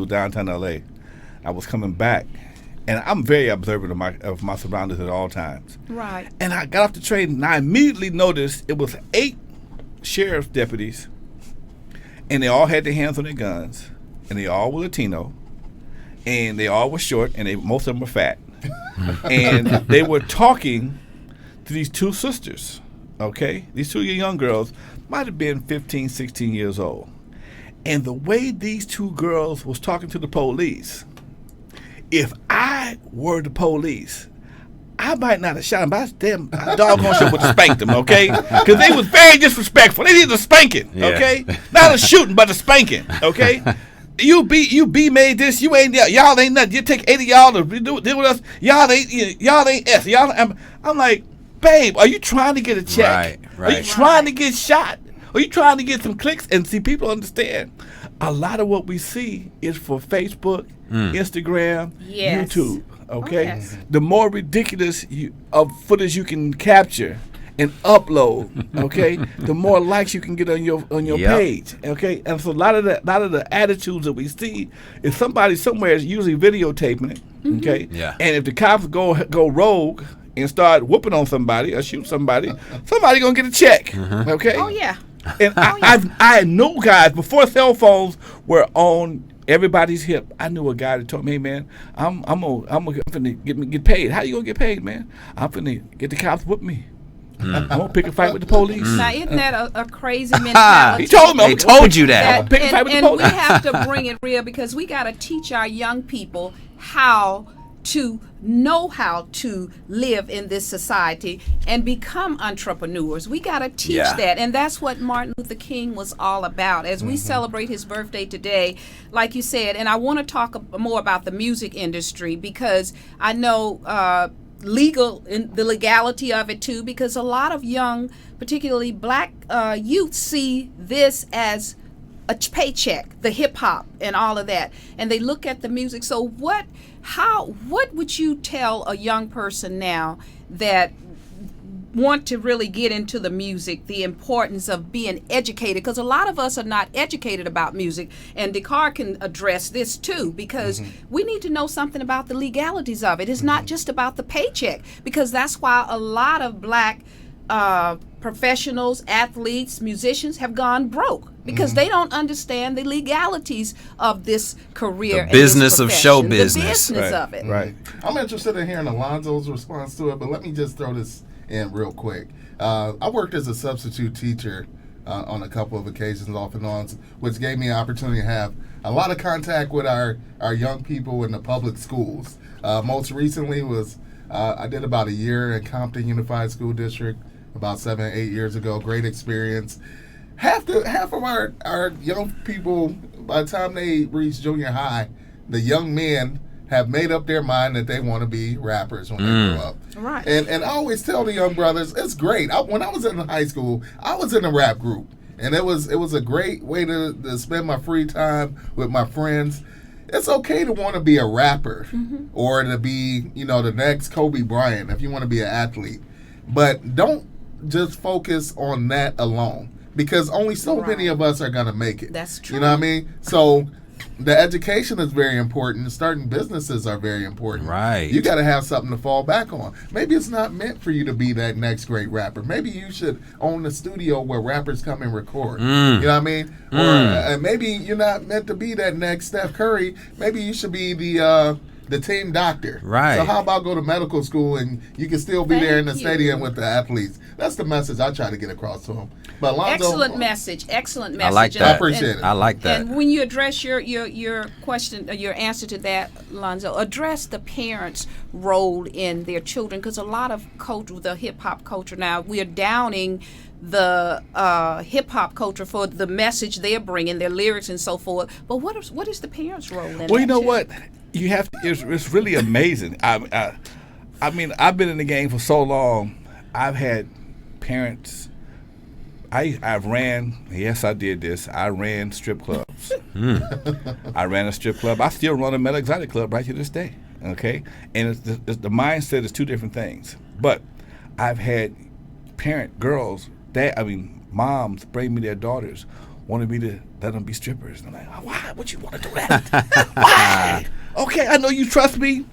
Speaker 10: downtown LA. I was coming back, and I'm very observant of my surroundings at all times.
Speaker 6: Right.
Speaker 10: And I got off the train, and I immediately noticed it was 8 sheriff's deputies, and they all had their hands on their guns, and they all were Latino, and they all were short, and most of them were fat. And they were talking to these 2 sisters, okay? These 2 young girls might have been 15, 16 years old. And the way these 2 girls was talking to the police, if I were the police, I might not have shot them, but I doggone sure would have spanked them, okay? Because they was very disrespectful. They needed a spanking, okay? Not a shooting, but a spanking, okay? You be made this. You ain't y'all ain't nothing. You take 80 y'all to deal with us. Y'all ain't S. I'm like, babe, are you trying to get a check? Right. Are you trying to get shot? Are you trying to get some clicks? And see, people understand a lot of what we see is for Facebook, Instagram, YouTube. Okay, yes. The more ridiculous of footage you can capture and upload, okay, the more likes you can get on your page. Okay, and so a lot of the attitudes that we see is somebody somewhere is usually videotaping it. Okay, and if the cops go rogue and start whooping on somebody or shoot somebody gonna get a check. Okay.
Speaker 6: Oh yeah.
Speaker 10: And I knew guys before cell phones were on everybody's hip. I knew a guy that told me, "Hey man, I'm gonna get paid. How you gonna get paid, man? I'm gonna get the cops whoop me. I'm gonna pick a fight with the police."
Speaker 6: Now isn't that a crazy mentality?
Speaker 10: He told me.
Speaker 11: They told you that.
Speaker 10: Pick a fight with the police.
Speaker 6: And we have to bring it real because we got to teach our young people how to know how to live in this society and become entrepreneurs. We got to teach that. And that's what Martin Luther King was all about. As we celebrate his birthday today, like you said, and I want to talk more about the music industry because I know the legality of it too, because a lot of young, particularly black youth see this as a paycheck, the hip hop and all of that, and they look at the music. So what would you tell a young person now that want to really get into the music, the importance of being educated? Because a lot of us are not educated about music, and Dakar can address this too, because we need to know something about the legalities of it. It's not just about the paycheck, because that's why a lot of black professionals, athletes, musicians have gone broke because they don't understand the legalities of this career.
Speaker 11: The business of show business.
Speaker 6: The business of it.
Speaker 10: Right.
Speaker 7: I'm interested in hearing Alonzo's response to it, but let me just throw this in real quick. I worked as a substitute teacher on a couple of occasions off and on, which gave me an opportunity to have a lot of contact with our young people in the public schools. Most recently was I did about a year in Compton Unified School District about 7 or 8 years ago. Great experience. Half of our young people, by the time they reach junior high, the young men have made up their mind that they want to be rappers when they grow up.
Speaker 6: Right.
Speaker 7: And I always tell the young brothers, it's great. When I was in high school, I was in a rap group. And it was a great way to spend my free time with my friends. It's okay to want to be a rapper or to be, the next Kobe Bryant if you want to be an athlete. But don't just focus on that alone, because only so many of us are going to make it.
Speaker 6: That's true.
Speaker 7: You know what I mean? So the education is very important. Starting businesses are very important.
Speaker 11: Right.
Speaker 7: You got to have something to fall back on. Maybe it's not meant for you to be that next great rapper. Maybe you should own a studio where rappers come and record. You know what I mean? Or maybe you're not meant to be that next Steph Curry. Maybe you should be the team doctor.
Speaker 11: Right.
Speaker 7: So how about go to medical school and you can still be there in the stadium with the athletes? That's the message I try to get across to them. But Lonzo,
Speaker 6: Excellent message.
Speaker 11: I like that.
Speaker 7: I appreciate it.
Speaker 11: I like that.
Speaker 6: And when you address your question, your answer to that, Lonzo, address the parents' role in their children, because a lot of culture, the hip hop culture now, we are downing the hip hop culture for the message they're bringing, their lyrics and so forth. But what is the parents' role in that?
Speaker 10: Well, you know what? You have to, it's really amazing. I mean, I've been in the game for so long. I've had parents. I ran. Yes, I did this. I ran strip clubs. I ran a strip club. I still run a Meta Exotic club right to this day. Okay, and the mindset is two different things. But I've had moms bring me their daughters, wanted me to let them be strippers. And I'm like, why would you want to do that? Why? Okay, I know you trust me,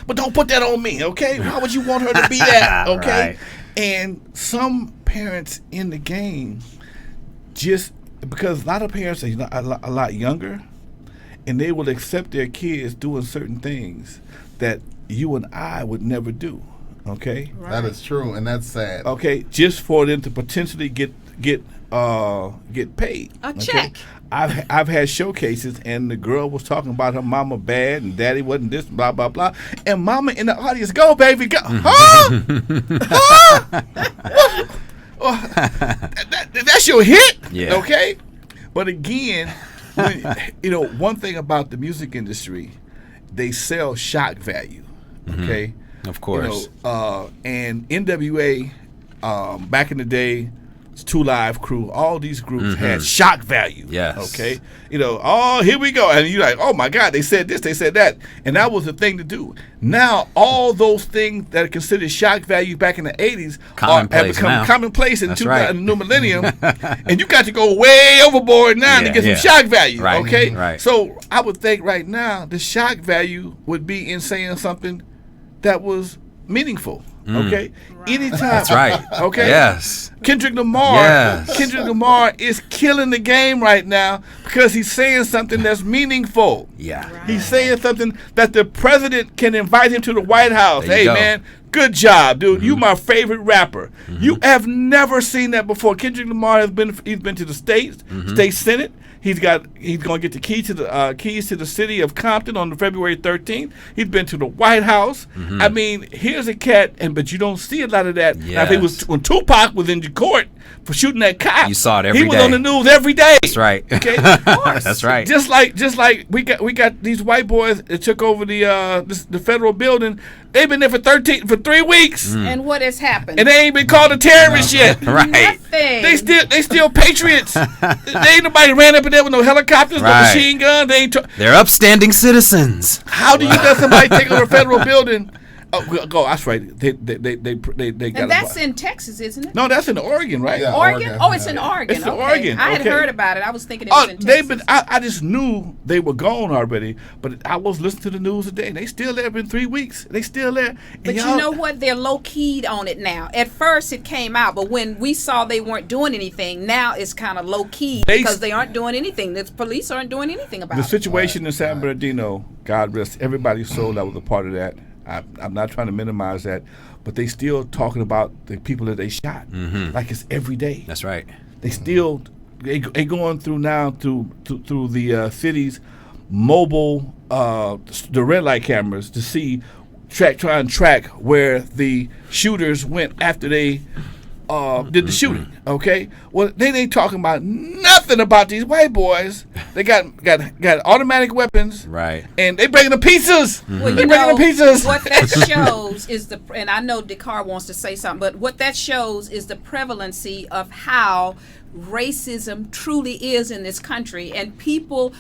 Speaker 10: but don't put that on me, okay? Why would you want her to be that, okay?
Speaker 11: Right.
Speaker 10: And some parents in the game, just because a lot of parents are a lot younger, and they will accept their kids doing certain things that you and I would never do, okay?
Speaker 7: Right. That is true, and that's sad.
Speaker 10: Okay, just for them to potentially get paid.
Speaker 6: A check.
Speaker 10: I've had showcases, and the girl was talking about her mama bad and daddy wasn't this, blah blah blah, and mama in the audience, go baby, go, huh? That's your hit,
Speaker 11: yeah.
Speaker 10: Okay. But again, one thing about the music industry, they sell shock value, okay.
Speaker 11: Of course.
Speaker 10: And NWA, back in the day, 2 Live Crew, all these groups had shock value.
Speaker 11: Yes.
Speaker 10: Okay. Here we go. And you're like, oh my God, they said this, they said that. And that was the thing to do. Now, all those things that are considered shock value back in the 80s have become commonplace in the new millennium. And you got to go way overboard now to get some shock value.
Speaker 11: Right.
Speaker 10: Okay.
Speaker 11: Right.
Speaker 10: So I would think right now the shock value would be in saying something that was meaningful. Okay, anytime.
Speaker 11: That's right.
Speaker 10: Okay.
Speaker 11: Yes.
Speaker 10: Kendrick Lamar.
Speaker 11: Yes.
Speaker 10: Kendrick Lamar is killing the game right now because he's saying something that's meaningful.
Speaker 11: Yeah. Right.
Speaker 10: He's saying something that the president can invite him to the White House.
Speaker 11: There
Speaker 10: Hey
Speaker 11: you go.
Speaker 10: man, good job, dude. You my favorite rapper. You have never seen that before. Kendrick Lamar he's been to the state Senate. He's going to get the keys to the city of Compton on February 13th. He's been to the White House. I mean, here's a cat, but you don't see a lot of that.
Speaker 11: Yes.
Speaker 10: Now, when Tupac was in court for shooting that cop,
Speaker 11: you saw it every day.
Speaker 10: He was on the news every day.
Speaker 11: That's right.
Speaker 10: Okay,
Speaker 11: that's right.
Speaker 10: Just like we got these white boys that took over the federal building. They've been there for 3 weeks.
Speaker 6: And what has happened?
Speaker 10: And they ain't been called a terrorist yet.
Speaker 11: Right.
Speaker 6: Nothing.
Speaker 10: They still patriots. They ain't nobody ran up in there with no helicopters, no machine guns.
Speaker 11: They're upstanding citizens.
Speaker 10: How do you let somebody take over a federal building Oh, that's right. They got.
Speaker 6: And that's in Texas, isn't it?
Speaker 10: No, that's in Oregon, right?
Speaker 7: Yeah,
Speaker 6: Oregon? Oh, it's in Oregon.
Speaker 10: It's in
Speaker 6: okay.
Speaker 10: Oregon.
Speaker 6: I had
Speaker 10: okay.
Speaker 6: heard about it. I was thinking it was in Texas.
Speaker 10: I just knew they were gone already, but I was listening to the news today, and they still there. Been 3 weeks. They still there.
Speaker 6: But you know what? They're low-keyed on it now. At first, it came out, but when we saw they weren't doing anything, now it's kind of low-key because they aren't doing anything. The police aren't doing anything about
Speaker 10: the
Speaker 6: it.
Speaker 10: situation in San Bernardino. God rest everybody's soul that was a part of that. I'm not trying to minimize that, but they still talking about the people that they shot like it's every day.
Speaker 11: That's right.
Speaker 10: They still they going through now through the city's mobile the red light cameras to see try and track where the shooters went after they did the shooting. Okay, well they ain't talking about nothing about these white boys. They got automatic weapons,
Speaker 11: right?
Speaker 10: And they bringing the pizzas.
Speaker 6: Well,
Speaker 10: they bringing the pizzas.
Speaker 6: What that shows is and I know Dakar wants to say something, but what that shows is the prevalency of how racism truly is in this country, and people.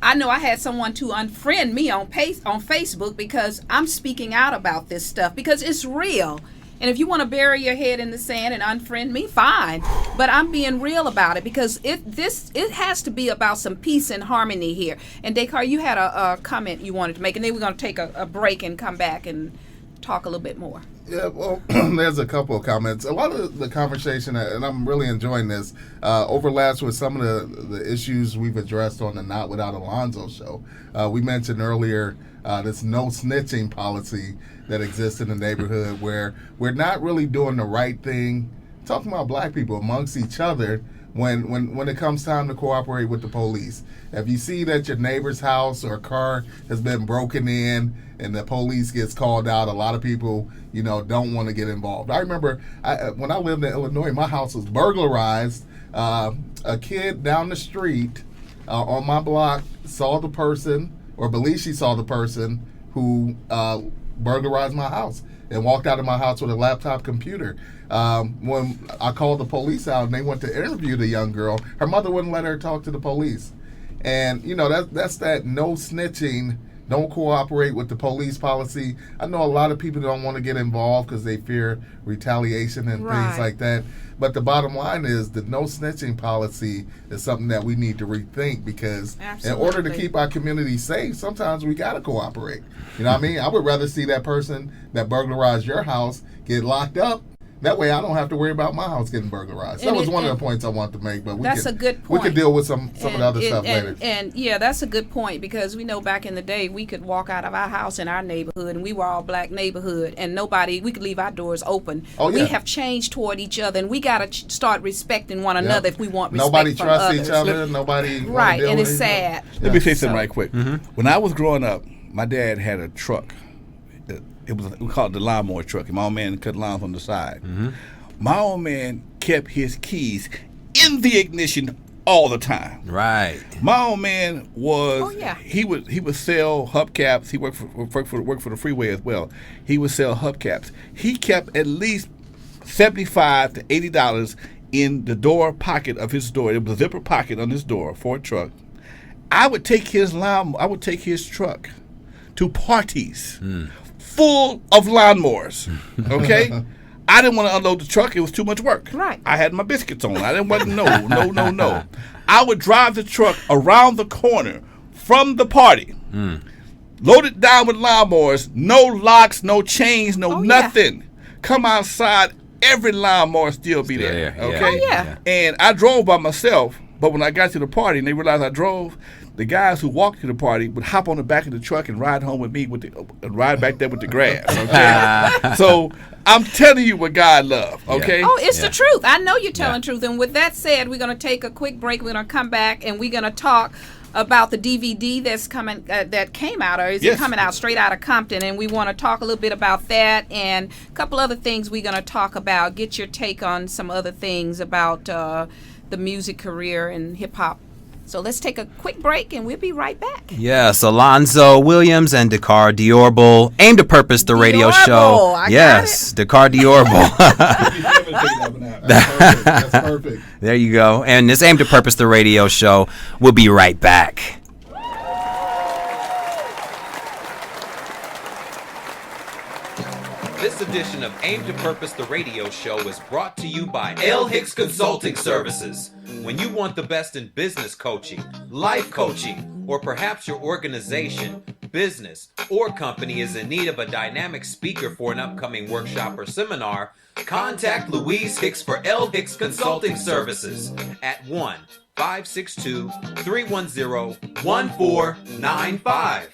Speaker 6: I know I had someone to unfriend me on Facebook because I'm speaking out about this stuff because it's real. And if you want to bury your head in the sand and unfriend me, fine. But I'm being real about it because it has to be about some peace and harmony here. And Dakar, you had a comment you wanted to make, and then we're going to take a break and come back and talk a little bit more.
Speaker 7: Yeah, well, there's a couple of comments. A lot of the conversation, and I'm really enjoying this, overlaps with some of the issues we've addressed on the Not Without Alonzo show. We mentioned earlier this no snitching policy that exists in the neighborhood where we're not really doing the right thing, talking about black people amongst each other when it comes time to cooperate with the police. If you see that your neighbor's house or car has been broken in and the police gets called out, a lot of people, don't want to get involved. I remember when I lived in Illinois, my house was burglarized. A kid down the street on my block saw the person, or believed she saw the person who burglarized my house and walked out of my house with a laptop computer. When I called the police out and they went to interview the young girl, her mother wouldn't let her talk to the police. And, that's that no snitching, don't cooperate with the police policy. I know a lot of people don't want to get involved because they fear retaliation and things like that. But the bottom line is the no snitching policy is something that we need to rethink because in order to keep our community safe, sometimes we got to cooperate. You know what I mean? I would rather see that person that burglarized your house get locked up. That way I don't have to worry about my house getting burglarized. That was one of the points I wanted to make, but
Speaker 6: that's a good point.
Speaker 7: We could deal with some of the other stuff later.
Speaker 6: And yeah, that's a good point because we know back in the day we could walk out of our house in our neighborhood and we were all black neighborhood and we could leave our doors open. Oh, yeah. We have changed toward each other and we got to start respecting one another if we want respect
Speaker 7: Nobody
Speaker 6: from
Speaker 7: trusts
Speaker 6: others.
Speaker 7: each other. Nobody
Speaker 6: right, and it's sad.
Speaker 10: Let me say something right quick. When I was growing up, my dad had a truck. We called it the lawnmower truck. And my old man cut lawns on the side. My old man kept his keys in the ignition all the time.
Speaker 11: Right.
Speaker 10: My old man was he would sell hubcaps. He worked for the freeway as well. He would sell hubcaps. He kept at least $75 to $80 in the door pocket of his door. It was a zipper pocket on his door for a truck. I would take his truck to parties full of lawnmowers. Okay. I didn't want to unload the truck. It was too much work.
Speaker 6: Right. I
Speaker 10: had my biscuits on. I didn't want to no. I would drive the truck around the corner from the party, load it down with lawnmowers, no locks, no chains, nothing. Yeah. Come outside, every lawnmower still be there. Okay?
Speaker 6: Yeah.
Speaker 10: And I drove by myself, but when I got to the party and they realized I drove, the guys who walked to the party would hop on the back of the truck and ride home with me and ride back there with the grass. Okay? So I'm telling you what God loves. Okay?
Speaker 6: Oh, it's the truth. I know you're telling the truth. And with that said, we're going to take a quick break. We're going to come back and we're going to talk about the DVD that's coming that came out, or is it coming out, Straight Outta Compton, and we want to talk a little bit about that and a couple other things we're going to talk about. Get your take on some other things about the music career and hip hop. So let's take a quick break and we'll be right back.
Speaker 11: Yes, Alonzo Williams and Dakar Diourbel. Aim to Purpose, the radio show. Yes, Dakar Diourbel.
Speaker 7: That's perfect.
Speaker 11: There you go. And it's Aim to Purpose, the radio show. We'll be right back. This edition of Aim to Purpose, the radio show, is brought to you by L. Hicks Consulting Services. When you want the best in business coaching, life coaching, or perhaps your organization, business, or company is in need of a dynamic speaker for an upcoming workshop or seminar, contact Louise Hicks for L. Hicks Consulting Services at 1-562-310-1495.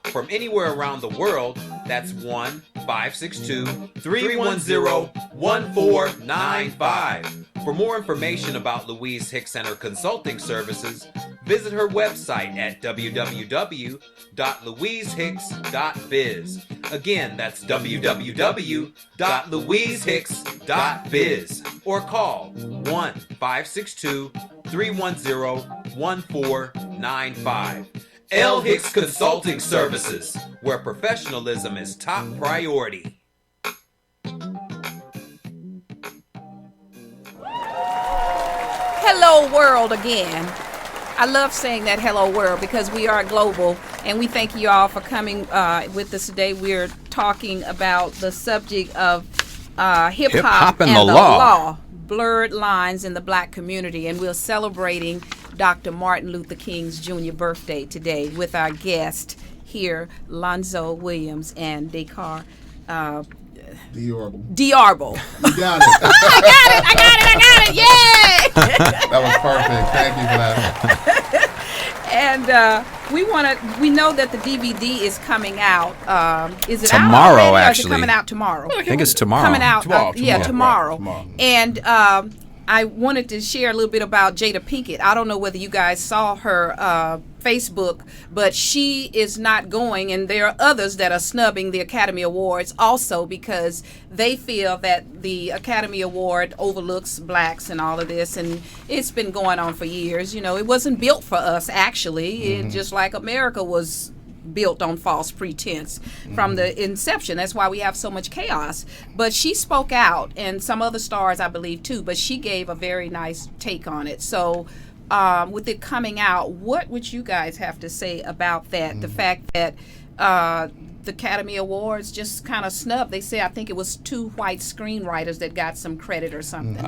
Speaker 11: From anywhere around the world, that's 1-562-310-1495. For more information about Louise Hicks and her consulting services, visit her website at www.louisehicks.biz. Again, that's www.louisehicks.biz. Or call 1-562-310-1495. L. Hicks Consulting Services, where professionalism is top priority.
Speaker 6: Hello world again. I love saying that hello world because we are global, and we thank you all for coming with us today. We're talking about the subject of hip-hop and the law, blurred lines in the black community, and we're celebrating Dr. Martin Luther King's Jr. birthday today with our guest here, Lonzo Williams and Dakar
Speaker 7: Diourbel.
Speaker 6: You got it. I got it. Yay!
Speaker 7: That was perfect. Thank you for that.
Speaker 6: And we know that the DVD is coming out. Is it
Speaker 11: tomorrow?
Speaker 6: Out already,
Speaker 11: actually,
Speaker 6: or is it coming out tomorrow?
Speaker 11: I think it's tomorrow.
Speaker 6: Coming out.
Speaker 10: Tomorrow.
Speaker 6: Tomorrow. And I wanted to share a little bit about Jada Pinkett. I don't know whether you guys saw her Facebook, but she is not going, and there are others that are snubbing the Academy Awards also because they feel that the Academy Award overlooks blacks and all of this, and it's been going on for years. You know, it wasn't built for us, actually. It, just like America was built on false pretense from the inception. That's why we have so much chaos. But she spoke out, and some other stars, I believe, too, but she gave a very nice take on it. So with it coming out, what would you guys have to say about that? The fact that the Academy Awards just kind of snubbed. They say, I think it was 2 white screenwriters that got some credit or something.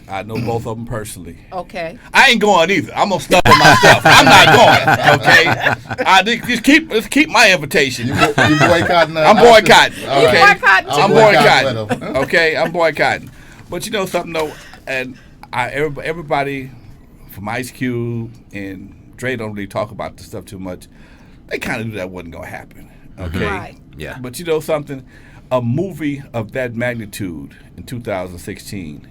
Speaker 10: I know both of them personally.
Speaker 6: Okay.
Speaker 10: I ain't going either. I'm gonna snub it myself. I'm not going. Okay. Just keep my invitation.
Speaker 7: You boycotting?
Speaker 10: I'm boycotting.
Speaker 7: All
Speaker 10: Okay.
Speaker 6: You boycotting too?
Speaker 10: I'm boycotting. Okay. I'm boycotting. But you know something though, and everybody from Ice Cube and Dre don't really talk about this stuff too much. They kind of knew that wasn't gonna happen. Okay.
Speaker 6: Right.
Speaker 11: Yeah.
Speaker 10: But you know something? A movie of that magnitude in 2015,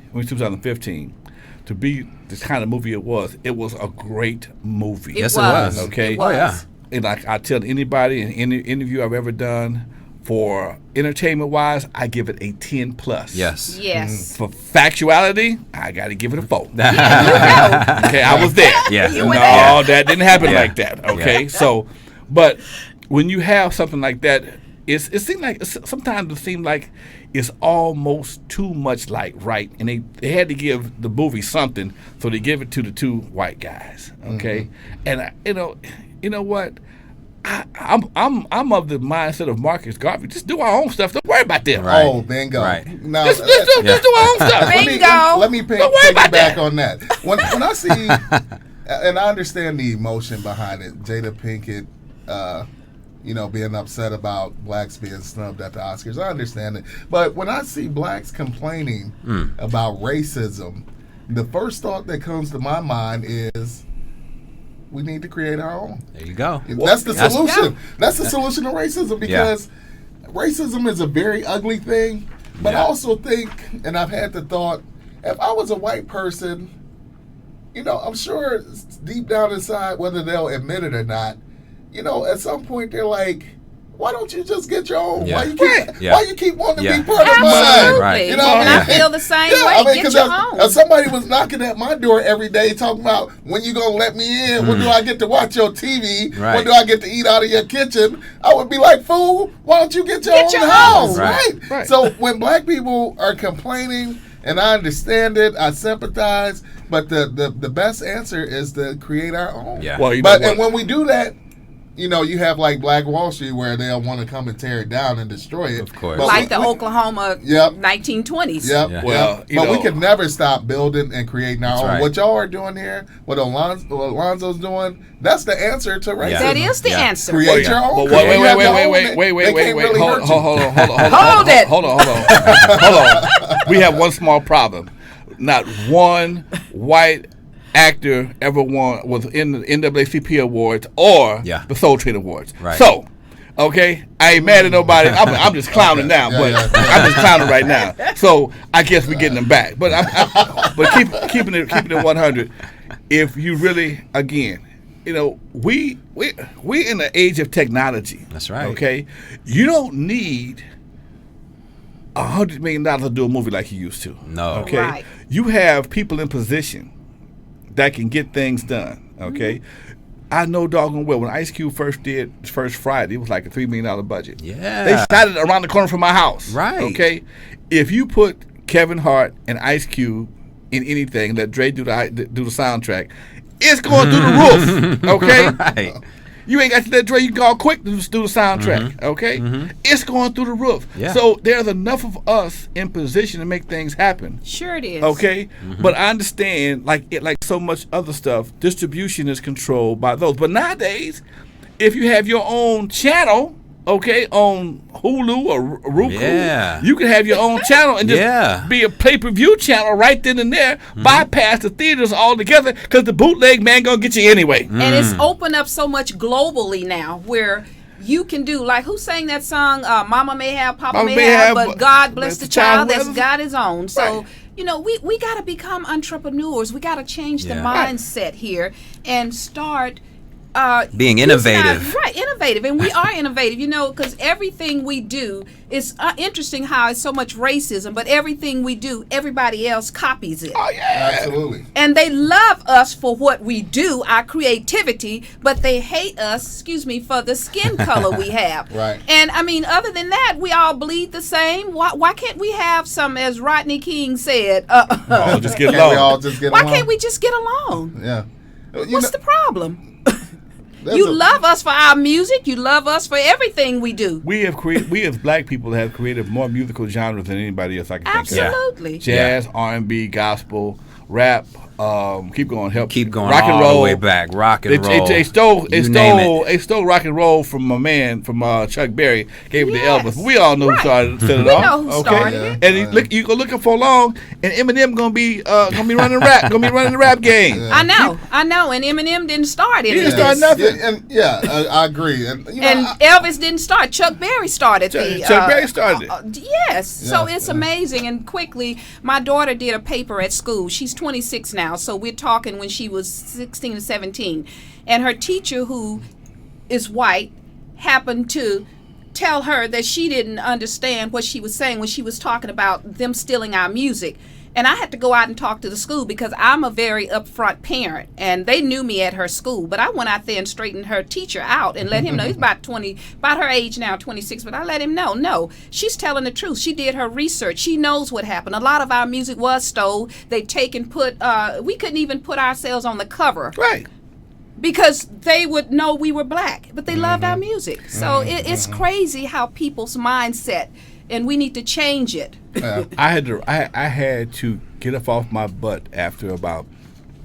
Speaker 10: to be this kind of movie it was a great movie.
Speaker 11: Yes, it was.
Speaker 10: Okay.
Speaker 6: It was.
Speaker 11: Oh, yeah.
Speaker 10: And like I tell anybody in any interview I've ever done, for entertainment wise, I give it a 10 plus.
Speaker 11: Yes.
Speaker 6: Yes.
Speaker 10: For factuality, I got to give it a 4.
Speaker 6: Yeah, you know.
Speaker 10: Okay, I was there.
Speaker 11: Yeah.
Speaker 6: You
Speaker 10: No,
Speaker 6: were there.
Speaker 10: that didn't happen
Speaker 11: Yeah.
Speaker 10: like that. Okay,
Speaker 11: Yeah.
Speaker 10: so, but when you have something like that, it seems like sometimes it seems like it's almost too much like right, and they had to give the movie something, so they give it to the 2 white guys. Okay, and you know what? I'm of the mindset of Marcus Garvey. Just do our own stuff. Don't worry about them.
Speaker 11: Right.
Speaker 7: Oh, bingo.
Speaker 11: Right.
Speaker 7: Now,
Speaker 10: Just do our own stuff.
Speaker 6: Bingo.
Speaker 7: Let me
Speaker 10: Don't worry
Speaker 7: take you
Speaker 10: about
Speaker 7: back
Speaker 10: that.
Speaker 7: on that. When I see, and I understand the emotion behind it, Jada Pinkett, being upset about blacks being snubbed at the Oscars. I understand it. But when I see blacks complaining about racism, the first thought that comes to my mind is we need to create our own.
Speaker 11: There you go.
Speaker 7: That's the solution. That's the solution to racism, because racism is a very ugly thing. But I also think, and I've had the thought, if I was a white person, I'm sure deep down inside, whether they'll admit it or not, at some point they're like, why don't you just get your own?
Speaker 11: Yeah.
Speaker 7: Why you keep wanting to be part of
Speaker 6: Absolutely.
Speaker 7: mine?
Speaker 11: Right.
Speaker 6: And I feel the same way. Get your own.
Speaker 7: If somebody was knocking at my door every day talking about, when you going to let me in? When do I get to watch your TV?
Speaker 11: Right.
Speaker 7: When do I get to eat out of your kitchen? I would be like, fool, why don't you get your own house? Right. So when black people are complaining, and I understand it, I sympathize, but the best answer is to create our own.
Speaker 11: Yeah.
Speaker 10: Well,
Speaker 7: and when we do that, you know, you have like Black Wall Street where they'll want to come and tear it down and destroy it.
Speaker 12: Of course.
Speaker 7: But
Speaker 6: Like the Oklahoma 1920s.
Speaker 7: Yep.
Speaker 12: Yeah.
Speaker 10: Well, you
Speaker 7: but
Speaker 10: know,
Speaker 7: we can never stop building and creating our own.
Speaker 12: right.
Speaker 7: What y'all are doing here, what Alonzo's doing, that's the answer to racism.
Speaker 6: That is the answer.
Speaker 7: Create your own.
Speaker 10: But
Speaker 7: Create your own.
Speaker 10: wait. Hold on. We have one small problem. Not one white actor ever was in the NAACP Awards or the Soul Train Awards.
Speaker 12: Right.
Speaker 10: So, okay, I ain't mad at nobody. I'm just clowning now, but I'm just clowning right now. So I guess we're getting them back. But keeping it 100. If you really, again, you know, we in the age of technology.
Speaker 12: That's right.
Speaker 10: Okay, you don't need $100 million to do a movie like you used to.
Speaker 12: No.
Speaker 10: Okay,
Speaker 6: Right.
Speaker 10: you have people in position that can get things done. Okay, I know doggone well when Ice Cube first did First Friday, it was like a $3 million budget.
Speaker 12: Yeah.
Speaker 10: They shot it around the corner from my house.
Speaker 12: Right.
Speaker 10: Okay, if you put Kevin Hart and Ice Cube in anything, let Dre do the soundtrack, it's going through the roof. Okay.
Speaker 12: Right.
Speaker 10: You ain't got to let Dre. You can go quick to do the soundtrack, okay? It's going through the roof.
Speaker 12: Yeah.
Speaker 10: So there's enough of us in position to make things happen.
Speaker 6: Sure it is.
Speaker 10: Okay, but I understand, like so much other stuff, distribution is controlled by those. But nowadays, if you have your own channel, okay, on Hulu or Roku, you can have your own channel and just be a pay-per-view channel right then and there, bypass the theaters altogether, because the bootleg man gonna get you anyway.
Speaker 6: And it's opened up so much globally now where you can do, like, who sang that song, Mama May Have, Papa may have, but God bless the child that's got his own. So, you know, we got to become entrepreneurs. We got to change the mindset here and start
Speaker 12: being innovative.
Speaker 6: Innovative. And we are innovative, you know, because everything we do is interesting how it's so much racism, but everything we do, everybody else copies it.
Speaker 10: Oh, yeah.
Speaker 7: Absolutely.
Speaker 6: And they love us for what we do, our creativity, but they hate us, for the skin color we have.
Speaker 7: Right.
Speaker 6: And, I mean, other than that, we all bleed the same. Why can't we have some, as Rodney King said,
Speaker 10: just get along.
Speaker 7: We all just get
Speaker 6: why
Speaker 7: along?
Speaker 6: can't we just get along?
Speaker 7: Yeah.
Speaker 6: What's the problem? You love us for our music. You love us for everything we do.
Speaker 10: We as black people have created more musical genres than anybody else I can think of.
Speaker 6: Absolutely.
Speaker 10: Jazz, R&B, gospel, rap, keep going
Speaker 12: rock and roll all the way back. Rock and roll.
Speaker 10: They stole rock and roll from my man, from Chuck Berry, gave it to Elvis. We all know who started it
Speaker 6: We
Speaker 10: off.
Speaker 6: know who started it.
Speaker 10: And you go looking for long, and Eminem gonna be running the rap game.
Speaker 6: I know, and Eminem didn't start it.
Speaker 10: He didn't start nothing.
Speaker 7: I agree. And,
Speaker 6: Elvis didn't start. Chuck Berry started
Speaker 10: Chuck Berry started it.
Speaker 6: Yes. So it's amazing. And quickly, my daughter did a paper at school. She's 26 now. So we're talking when she was 16 or 17. And her teacher, who is white, happened to tell her that she didn't understand what she was saying when she was talking about them stealing our music. And I had to go out and talk to the school because I'm a very upfront parent, and they knew me at her school. But I went out there and straightened her teacher out and let him know. He's about her age now, 26. But I let him know, no, she's telling the truth. She did her research. She knows what happened. A lot of our music was stole. They take and put. We couldn't even put ourselves on the cover.
Speaker 10: Right.
Speaker 6: Because they would know we were black, but they loved our music. So it's crazy how people's mindset, and we need to change it.
Speaker 10: I had to get up off my butt after about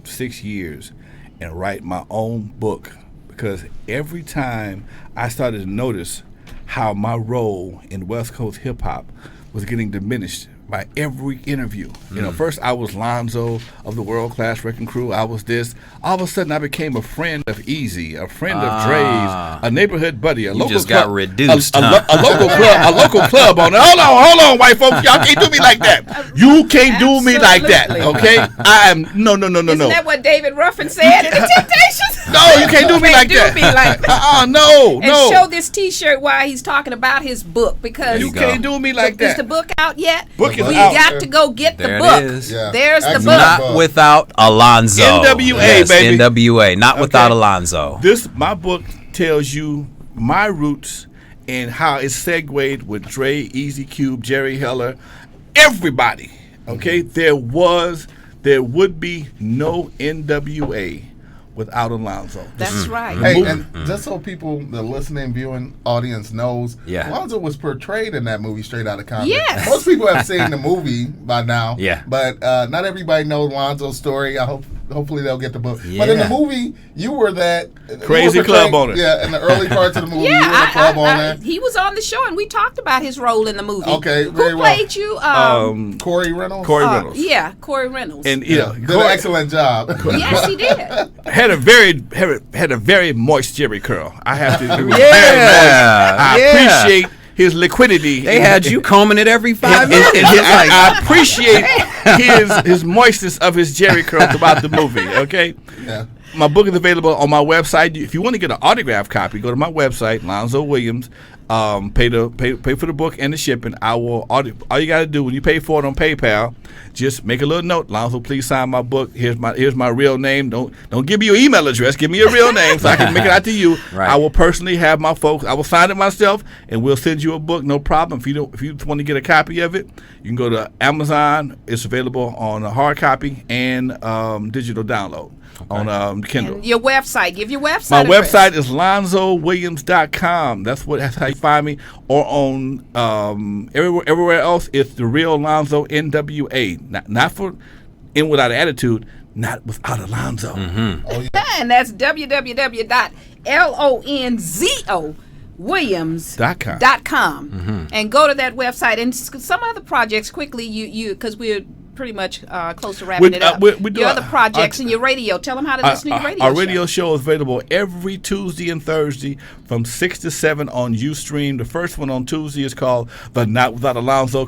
Speaker 10: 6 years and write my own book, because every time I started to notice how my role in West Coast hip hop was getting diminished by every interview. You know, first I was Lonzo of the World Class Wrecking Crew. I was this. All of a sudden, I became a friend of Easy, a friend of Dre's, a neighborhood buddy, a local
Speaker 12: just
Speaker 10: club,
Speaker 12: got reduced,
Speaker 10: a local club on it. Hold on, white folks, y'all can't do me like that. You can't do me like that, okay? I am no.
Speaker 6: Isn't that what David Ruffin said in the Temptations?
Speaker 10: No, you can't do me like that. No.
Speaker 6: And show this T-shirt while he's talking about his book, because
Speaker 10: you can't do me like that.
Speaker 6: Is the book out yet?
Speaker 10: Book is
Speaker 6: we
Speaker 10: out.
Speaker 6: got to go get
Speaker 12: There
Speaker 6: the
Speaker 12: it
Speaker 6: book.
Speaker 12: is.
Speaker 7: Yeah.
Speaker 6: There's the book.
Speaker 12: Not without Alonzo.
Speaker 10: NWA, baby.
Speaker 12: NWA. Not without Alonzo.
Speaker 10: My book tells you my roots and how it's segued with Dre, Easy Cube, Jerry Heller, everybody. Okay, there would be no NWA without Alonzo.
Speaker 6: That's right.
Speaker 7: Hey, and just so people, the listening, viewing audience knows,
Speaker 12: Yeah.
Speaker 7: Alonzo was portrayed in that movie, Straight Outta Compton.
Speaker 6: Yes.
Speaker 7: Most people have seen the movie by now.
Speaker 12: Yeah.
Speaker 7: But not everybody knows Alonzo's story. Hopefully they'll get the book. But in the movie, you were that
Speaker 10: crazy club owner.
Speaker 7: Yeah, in the early parts of the movie, you were
Speaker 6: Yeah,
Speaker 7: the club owner.
Speaker 6: he was on the show, and we talked about his role in the movie.
Speaker 7: Okay,
Speaker 6: Who
Speaker 7: very well.
Speaker 6: played you?
Speaker 7: Corey Reynolds.
Speaker 10: Corey Reynolds.
Speaker 6: Yeah, Corey Reynolds.
Speaker 10: And
Speaker 7: Did an excellent job.
Speaker 6: Yes, he did.
Speaker 10: had a very moist jerry curl. I have to. It was
Speaker 12: Yeah,
Speaker 10: very moist. I
Speaker 12: yeah.
Speaker 10: appreciate his liquidity.
Speaker 12: They had you combing it every 5 minutes.
Speaker 10: I appreciate his moistness of his jerry curl throughout the movie. Okay.
Speaker 7: Yeah.
Speaker 10: My book is available on my website. If you want to get an autographed copy, go to my website, Lonzo Williams. Pay for the book and the shipping. All you got to do when you pay for it on PayPal, just make a little note. Lonzo, please sign my book. Here's my real name. Don't give me your email address. Give me your real name so I can make it out to you.
Speaker 12: Right.
Speaker 10: I will personally have my folks. I will sign it myself, and we'll send you a book. No problem. If you want to get a copy of it, you can go to Amazon. It's available on a hard copy and digital download. On Kindle.
Speaker 6: And your website. Give your website.
Speaker 10: My
Speaker 6: address.
Speaker 10: website is lonzowilliams.com. That's how you find me. Or on everywhere else, it's the real Lonzo NWA. Not for in without attitude. Not without Alonzo.
Speaker 12: Mm-hmm.
Speaker 7: Oh, yeah.
Speaker 6: And that's www.lonzowilliams.com.
Speaker 12: Mm-hmm.
Speaker 6: And go to that website. And some other projects quickly, you because we're pretty much close to wrapping it up. Your other projects and your radio. Tell them how to listen to your radio
Speaker 10: Our
Speaker 6: show.
Speaker 10: radio show is available every Tuesday and Thursday from 6 to 7 on Ustream. The first one on Tuesday is called The Not Without Alonzo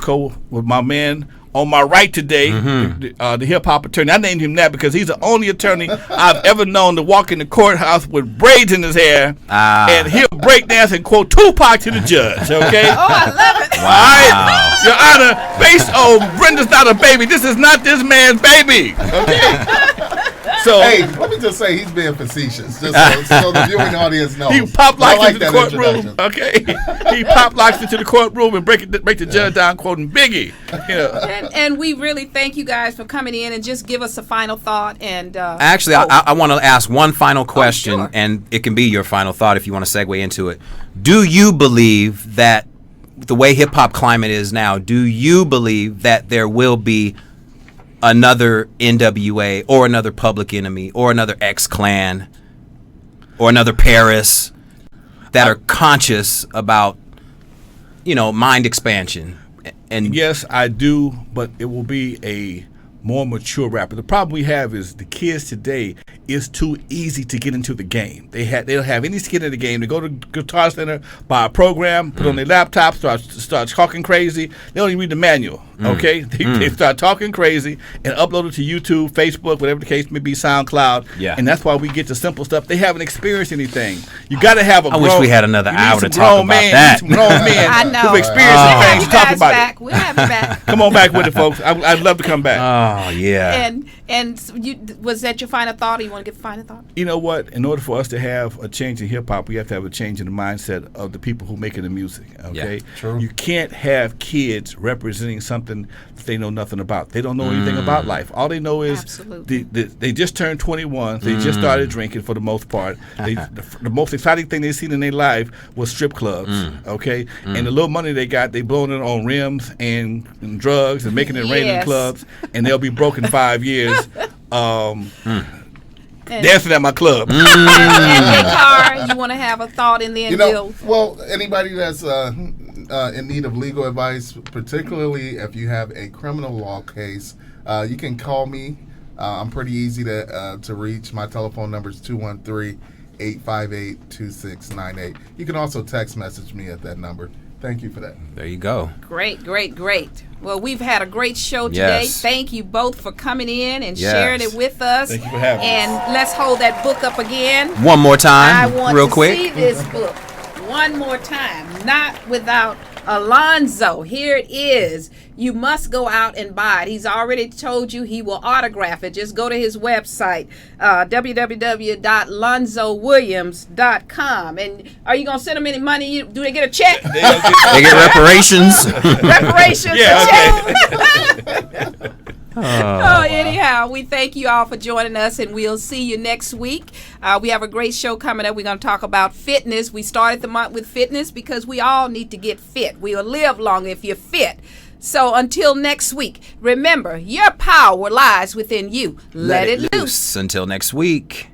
Speaker 10: with my man on my right today, the hip-hop attorney. I named him that because he's the only attorney I've ever known to walk in the courthouse with braids in his hair, and he'll break dance and quote Tupac to the judge, okay?
Speaker 6: Oh, I love it.
Speaker 10: Wow. All right, Your Honor, based on Brenda's not a baby, this is not this man's baby, okay? So,
Speaker 7: hey, let me just say he's being facetious, just so the viewing audience knows.
Speaker 10: He pop locks
Speaker 7: I like
Speaker 10: into the
Speaker 7: that
Speaker 10: courtroom, okay? He pop locks into the courtroom and break the judge down quoting Biggie. You know.
Speaker 6: And we really thank you guys for coming in and just give us a final thought. And
Speaker 12: Actually, I want to ask one final question,
Speaker 6: sure.
Speaker 12: and it can be your final thought if you want to segue into it. Do you believe that the way hip-hop climate is now, do you believe that there will be another NWA or another Public Enemy or another X-Clan or another Paris that are conscious about, mind expansion? And
Speaker 10: yes, I do, but it will be a more mature rapper. The problem we have is the kids today is too easy to get into the game. They don't have any skin in the game. They go to Guitar Center, buy a program, put on their laptop, start talking crazy. They don't even read the manual. Okay, they start talking crazy and upload it to YouTube, Facebook, whatever the case may be, SoundCloud.
Speaker 12: Yeah.
Speaker 10: And that's why we get the simple stuff. They haven't experienced anything. You got to have a.
Speaker 12: I wish we had another hour to talk
Speaker 10: grown
Speaker 12: about
Speaker 10: man,
Speaker 12: that.
Speaker 10: Some grown men
Speaker 6: I know.
Speaker 10: who've experienced some things. Talk about
Speaker 6: back.
Speaker 10: it.
Speaker 6: We'll have you back.
Speaker 10: Come on back with it, folks. I'd love to come back.
Speaker 12: Oh, yeah.
Speaker 6: And was that your final thought, or you want to give a final thought?
Speaker 10: You know what? In order for us to have a change in hip hop, we have to have a change in the mindset of the people who making the music. Okay,
Speaker 12: Yeah,
Speaker 7: true.
Speaker 10: You can't have kids representing something that they know nothing about. They don't know anything about life. All they know is
Speaker 6: Absolutely.
Speaker 10: they just turned 21. They just started drinking for the most part. The most exciting thing they've seen in their life was strip clubs. Okay, and the little money they got, they blowing it on rims and drugs and making it rain in
Speaker 6: Yes.
Speaker 10: clubs, and they'll be broke in 5 years. Dancing at my club.
Speaker 6: And Dakar, you want to have a thought and then
Speaker 7: well, anybody that's in need of legal advice, particularly if you have a criminal law case, you can call me. I'm pretty easy to reach. My telephone number is 213-858-2698. You can also text message me at that number. Thank you for that.
Speaker 12: There you go.
Speaker 6: Great. Well, we've had a great show today.
Speaker 12: Yes.
Speaker 6: Thank you both for coming in and
Speaker 12: Yes.
Speaker 6: sharing it with us.
Speaker 10: Thank you for having
Speaker 6: And let's hold that book up again.
Speaker 12: One more time,
Speaker 6: I want
Speaker 12: real
Speaker 6: to
Speaker 12: quick.
Speaker 6: see this book one more time. Not Without Alonzo. Here it is. You must go out and buy it. He's already told you he will autograph it. Just go to his website, www.lonzowilliams.com. And are you going to send them any money? Do they get a check?
Speaker 12: They get reparations.
Speaker 6: Reparations.
Speaker 10: Yeah,
Speaker 6: a check. Anyhow, we thank you all for joining us, and we'll see you next week. We have a great show coming up. We're going to talk about fitness. We started the month with fitness because we all need to get fit. We'll live longer if you're fit. So until next week, remember, your power lies within you. Let it loose.
Speaker 12: Until next week.